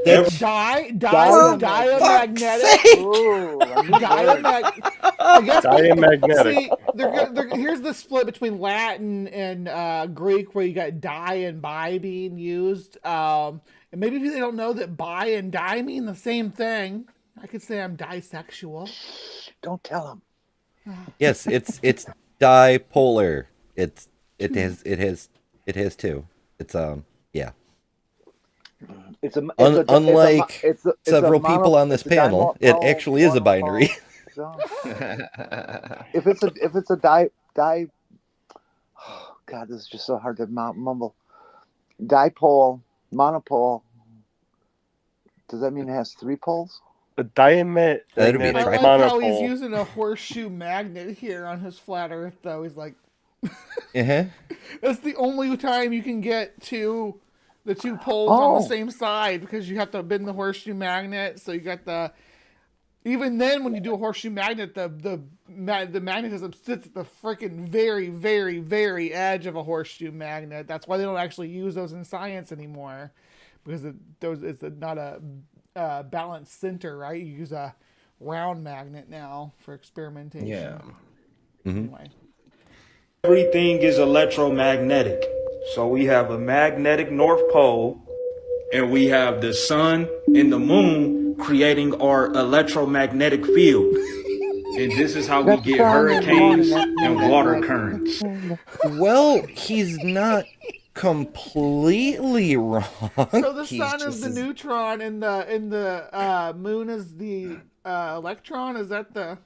It's diamagnetic. Diamagnetic. See, here's the split between Latin and Greek, where you got di and bi being used. And maybe they don't know that bi and di mean the same thing. I could say I'm disexual. Don't tell them. Yes, it's dipolar. It has two. It's yeah. Unlike several people on this panel, it actually is a binary. If it's a di oh God, this is just so hard to mumble. Dipole, monopole. Does that mean it has 3 poles? A diamagnetic I like monopole. how he's using a horseshoe magnet here on his flat Earth, though. He's like, that's the only time you can get the two poles on the same side, because you have to bend the horseshoe magnet. So you got even then when you do a horseshoe magnet, the magnetism sits at the freaking very, very, very edge of a horseshoe magnet. That's why they don't actually use those in science anymore, because it's not a balanced center, right? You use a round magnet now for experimentation. Yeah. Anyway. Everything is electromagnetic. So we have a magnetic North Pole, and we have the sun and the moon creating our electromagnetic field. And this is how we get hurricanes and water currents. Well, he's not completely wrong. So the sun is the neutron, and the moon is the electron. Is that the?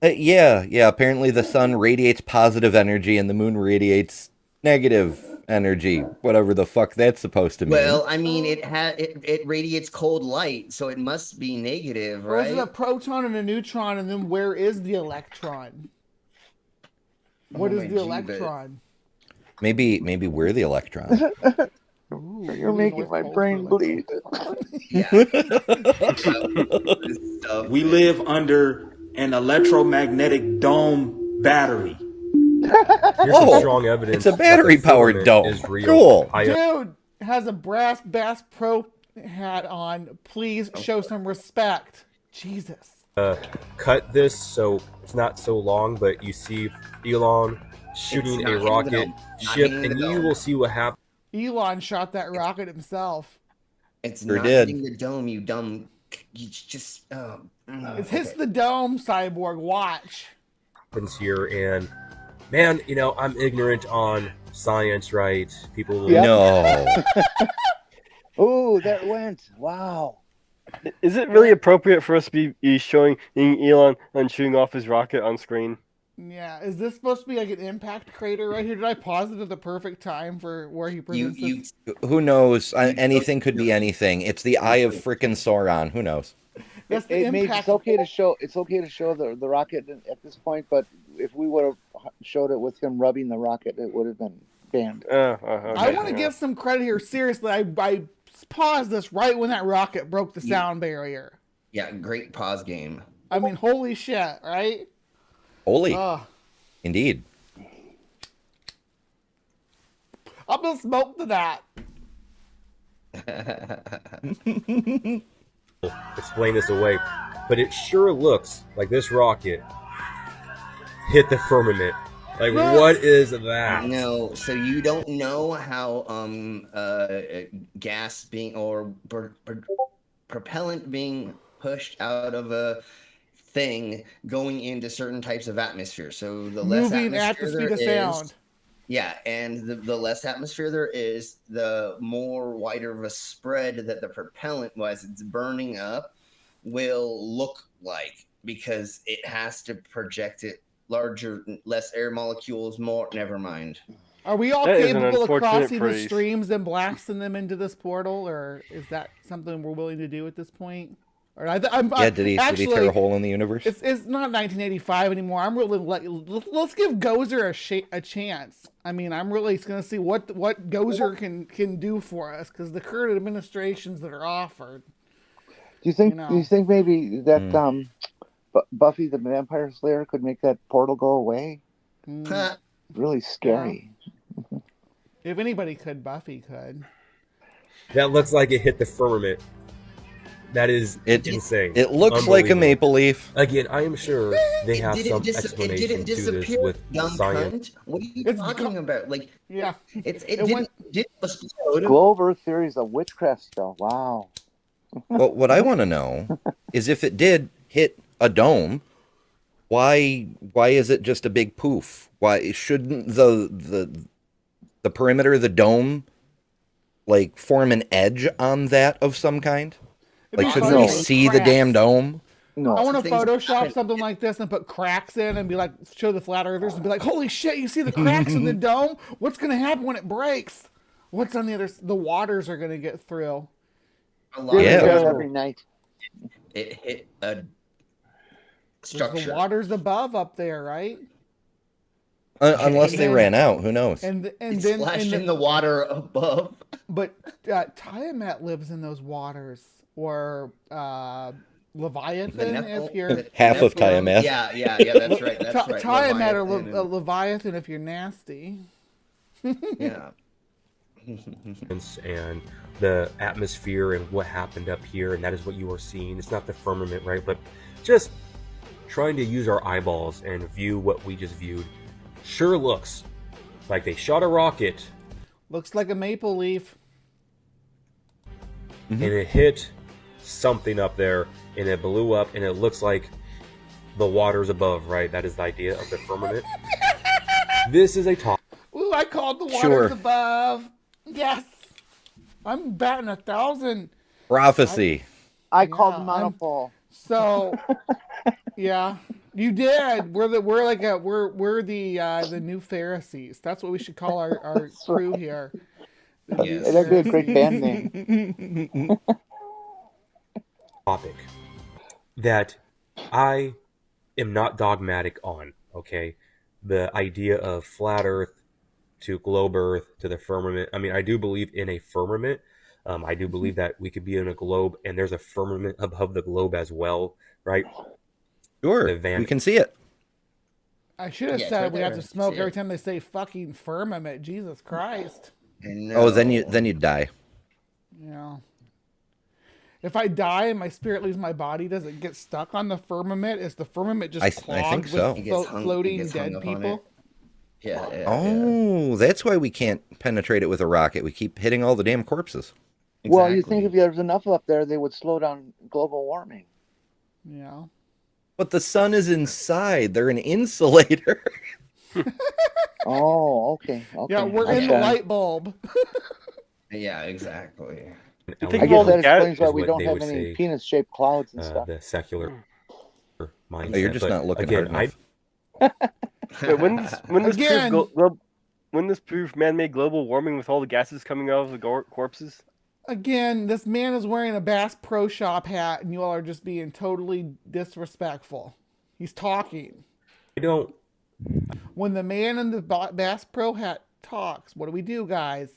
Yeah. Apparently, the sun radiates positive energy, and the moon radiates negative energy. Whatever the fuck that's supposed to mean. Well, I mean, it radiates cold light, so it must be negative, right? Or is it a proton and a neutron, and then where is the electron? What is the electron? Maybe we're the electron. Ooh, you're making my brain bleed. We live under an electromagnetic dome battery. Here's some strong evidence. It's a battery-powered dome. Is real. Cool. Dude has a brass Bass Pro hat on. Please show some respect. Jesus. Cut this so it's not so long, but you see Elon shooting a rocket ship, and you will see what happens. Elon shot that rocket himself. It's not hitting the dome, you dumb. You just. It hits the dome, Cyborg. Watch. Happens here, and man, I'm ignorant on science, right? People will No. Oh, that went. Wow. Is it really appropriate for us to be showing Elon and shooting off his rocket on screen? Yeah, is this supposed to be like an impact crater right here? Did I pause it at the perfect time for where he presents this? Who knows? Anything could be anything. It's the eye of frickin' Sauron. Who knows? That's the impact. It's okay to show. It's okay to show the rocket at this point, but if we would have showed it with him rubbing the rocket, it would have been banned. Okay. I want to give some credit here. Seriously, I paused this right when that rocket broke the sound barrier. Yeah, great pause game. I mean, holy shit, right? Holy. Indeed. I'm gonna smoke to that. Explain this away, but it sure looks like this rocket hit the firmament. Like, what is that? No, so you don't know how gas being or propellant being pushed out of a thing going into certain types of atmosphere. So the less Moving at atmosphere the there speed of is, sound. yeah, and the less atmosphere there is, the more wider of a spread that the propellant was it's burning up will look like, because it has to project it larger, less air molecules, more. Never mind. Are we all That is an capable of unfortunate crossing the phrase. streams and blasting them into this portal, or is that something we're willing to do at this point? Or Yeah, did he tear a hole in the universe? It's not 1985 anymore. I'm really let's give Gozer a chance. I mean, I'm really going to see what Gozer can do for us, because the current administrations that are offered. Do you think maybe that Buffy the Vampire Slayer could make that portal go away? Really scary. If anybody could, Buffy could. That looks like it hit the firmament. That is insane. It looks like a maple leaf. Again, I am sure they have some explanation It didn't to this disappear, with dumb science. cunt. What are you talking about? Like, yeah, it didn't explode. Globe Earth theory is a witchcraft spell. Wow. Well, what I want to know is, if it did hit a dome, why is it just a big poof? Why shouldn't the perimeter of the dome like form an edge on that of some kind? Like, shouldn't we see the damn dome? No. I want to Photoshop something like this and put cracks in and be like, show the flat earthers and be like, holy shit, you see the cracks in the dome? What's going to happen when it breaks? What's on the other? The waters are going to get through. Every night. It hit a structure. The waters above up there, right? Unless they ran out, who knows? And it's then splashed in the water above. But Tiamat lives in those waters, or Leviathan, if you're half of Tiamat. Yeah, that's right. That's right. Tiamat or Leviathan if you're nasty. Yeah. And the atmosphere and what happened up here, and that is what you are seeing. It's not the firmament, right? But just trying to use our eyeballs and view what we just viewed. Sure looks like they shot a rocket. Looks like a maple leaf. And it hit something up there, and it blew up, and it looks like the waters above, right? That is the idea of the firmament. This is a top. Ooh, I called the waters above. Yes. I'm batting 1,000. Prophecy. I called the monopole. So, yeah, you did. We're the new Pharisees. That's what we should call our crew here. Yes. That'd be a great band name. Topic that I am not dogmatic on. Okay, the idea of flat Earth to globe Earth to the firmament. I mean, I do believe in a firmament. I do believe that we could be in a globe and there's a firmament above the globe as well, right? Sure, we can see it. I should have said we have to smoke every time they say fucking firmament. Jesus Christ. Oh, then you'd die. Yeah. If I die and my spirit leaves my body, does it get stuck on the firmament? Is the firmament just clogged I think so. with floating dead people? Yeah. That's why we can't penetrate it with a rocket. We keep hitting all the damn corpses. Exactly. Well, you think if there's enough up there, they would slow down global warming. Yeah. But the sun is inside. They're an insulator. Oh, okay. Yeah, we're in the light bulb. Yeah, exactly. I guess that explains why we don't have any penis-shaped clouds and stuff. The secular mindset. Oh, you're just not looking hard enough. Wait, when this prove man-made global warming with all the gases coming out of the corpses? Again, this man is wearing a Bass Pro Shop hat, and you all are just being totally disrespectful. He's talking. I don't. When the man in the Bass Pro hat talks, what do we do, guys?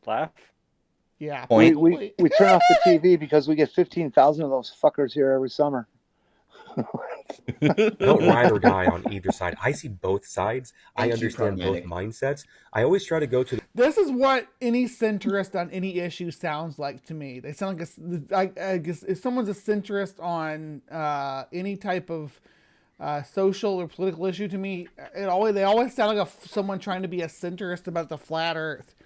Laugh? Yeah. We turn off the TV because we get 15,000 of those fuckers here every summer. Don't ride or die on either side. I see both sides. I understand both mindsets. I always try to go to. This is what any centrist on any issue sounds like to me. They sound like I guess if someone's a centrist on any type of social or political issue, to me, they always sound like someone trying to be a centrist about the flat Earth.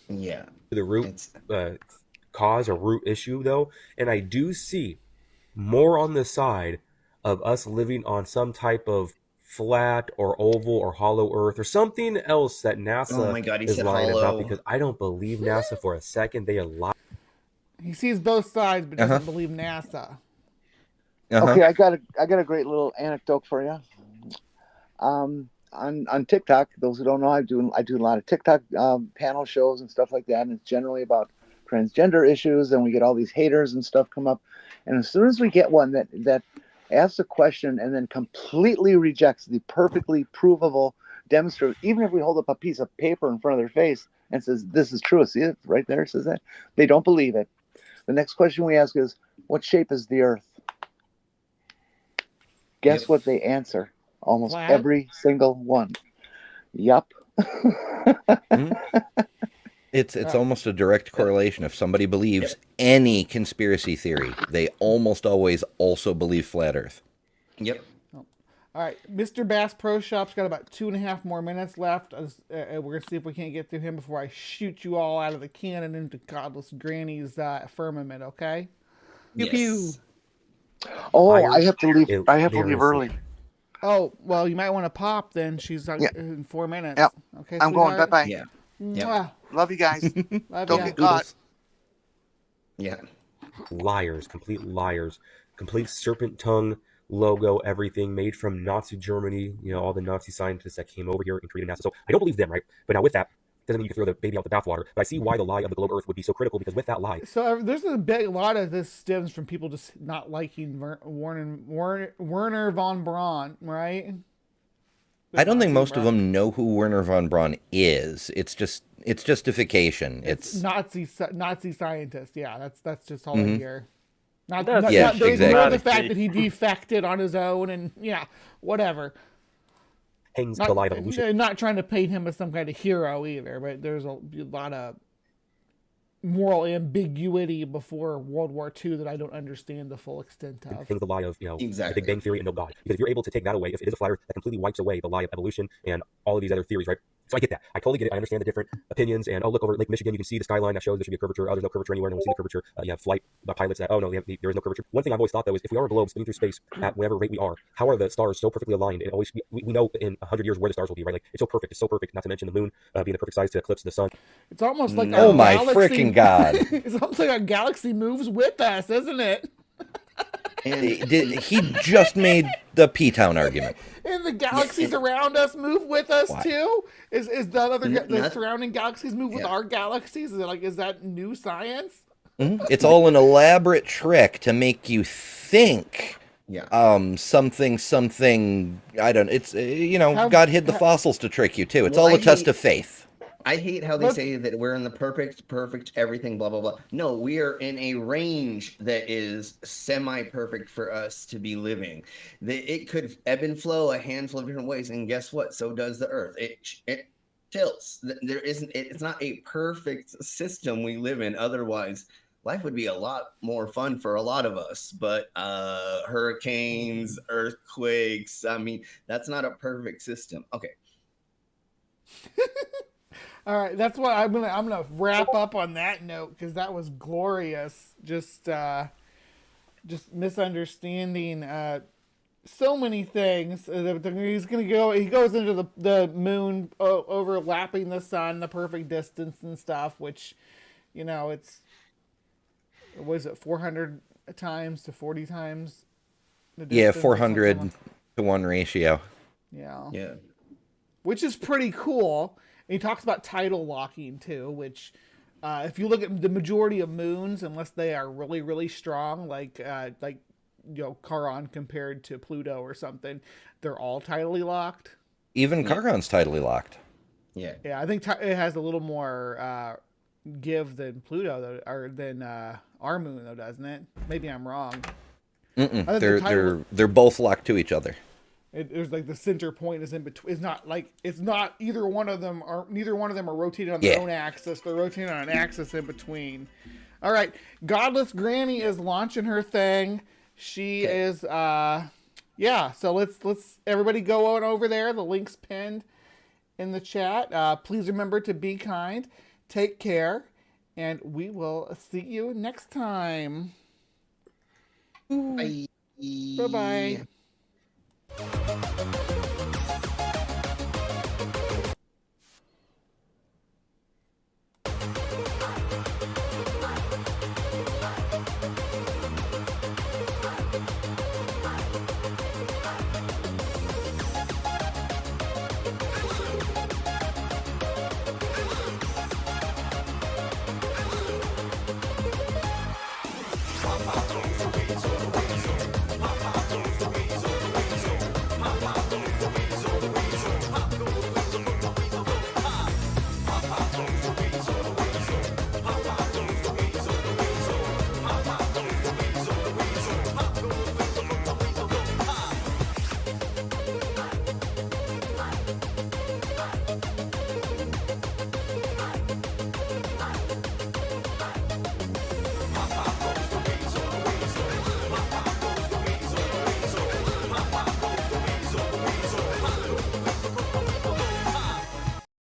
Yeah. The root cause or root issue, though, and I do see more on the side of us living on some type of flat or oval or hollow Earth or something else that NASA Oh my God, he is said lying about, hollow. because I don't believe NASA for a second. They are lying. He sees both sides, but doesn't believe NASA. Okay, I got a great little anecdote for you. On TikTok, those who don't know, I do a lot of TikTok panel shows and stuff like that, and it's generally about transgender issues, and we get all these haters and stuff come up, and as soon as we get one that asks a question and then completely rejects the perfectly provable demonstrate, even if we hold up a piece of paper in front of their face and says this is true, see it right there, it says that, they don't believe it. The next question we ask is, what shape is the Earth? Guess what they answer? Almost Flat? every single one. Yup. It's almost a direct correlation. If somebody believes any conspiracy theory, they almost always also believe flat Earth. Yep. All right, Mr. Bass Pro Shop's got about 2.5 more minutes left. We're gonna see if we can't get through him before I shoot you all out of the cannon into Godless Granny's firmament. Okay? Pew pew. Oh, I have to leave. I have to leave early. Oh, well, you might want to pop then. She's in 4 minutes. Yep. Okay, I'm going. sweetheart? Bye-bye. Yeah. Mwah. Love you guys. Love Don't ya. get caught. Yeah. Liars, complete serpent tongue logo, everything made from Nazi Germany, all the Nazi scientists that came over here and created NASA. So I don't believe them, right? But now with that, doesn't mean you can throw the baby out the bathwater. But I see why the lie of the globe Earth would be so critical, because with that lie... So there's a lot of this stems from people just not liking Werner von Braun, right? I don't think most of them know who Werner von Braun is. It's justification. It's Nazi scientist. Yeah, that's just all I Mhm. hear. Not Yeah, they ignore the exactly. fact that he defected on his own, and whatever. Hangs the lie of evolution. Not trying to paint him as some kind of hero either, but there's a lot of moral ambiguity before World War II that I don't understand the full extent of. Hangs the lie of, Exactly. the Big Bang Theory and no God. Because if you're able to take that away, if it is a flat Earth, that completely wipes away the lie of evolution and all of these other theories, right? So I get that. I totally get it. I understand the different opinions. And look over at Lake Michigan, you can see the skyline that shows there should be a curvature. Oh, there's no curvature anywhere. No one's seen the curvature. You have flight pilots that, no, there is no curvature. One thing I've always thought, though, is if we are a globe spinning through space at whatever rate we are, how are the stars so perfectly aligned? And always, we know in 100 years where the stars will be, right? Like, it's so perfect. It's so perfect. Not to mention the moon being the perfect size to eclipse the sun. It's almost like Oh my freaking God. It's almost like our galaxy moves with us, isn't it? He just made the P-Town argument. And the galaxies around us move with us Why? too. Is the other the surrounding galaxies move with our galaxies? Is that new science? It's all an elaborate trick to make you think. Something. I don't. It's God hid the fossils to trick you too. It's all a test of faith. I hate how they say that we're in the perfect everything, blah, blah, blah. No, we are in a range that is semi-perfect for us to be living. It could ebb and flow a handful of different ways, and guess what? So does the Earth. It tilts. It's not a perfect system we live in. Otherwise, life would be a lot more fun for a lot of us. But hurricanes, earthquakes, that's not a perfect system. Okay. All right, that's what I'm gonna wrap up on that note, because that was glorious. Just misunderstanding so many things. He's gonna go. He goes into the moon overlapping the sun, the perfect distance and stuff. Which, it's was it 400 times to 40 times the distance? 400 to 1 ratio. Yeah. Which is pretty cool. And he talks about tidal locking too, which if you look at the majority of moons, unless they are really, really strong, like Charon compared to Pluto or something, they're all tidally locked. Even Charon's tidally locked. Yeah. Yeah, I think it has a little more give than Pluto, though, or than our moon, though, doesn't it? Maybe I'm wrong. They're both locked to each other. There's like the center point is in between. It's not either one of them are neither one of them are rotating on their own axis. They're rotating on an axis in between. All right, Godless Granny is launching her thing. She is So let's everybody go on over there. The link's pinned in the chat. Please remember to be kind, take care, and we will see you next time. Bye bye.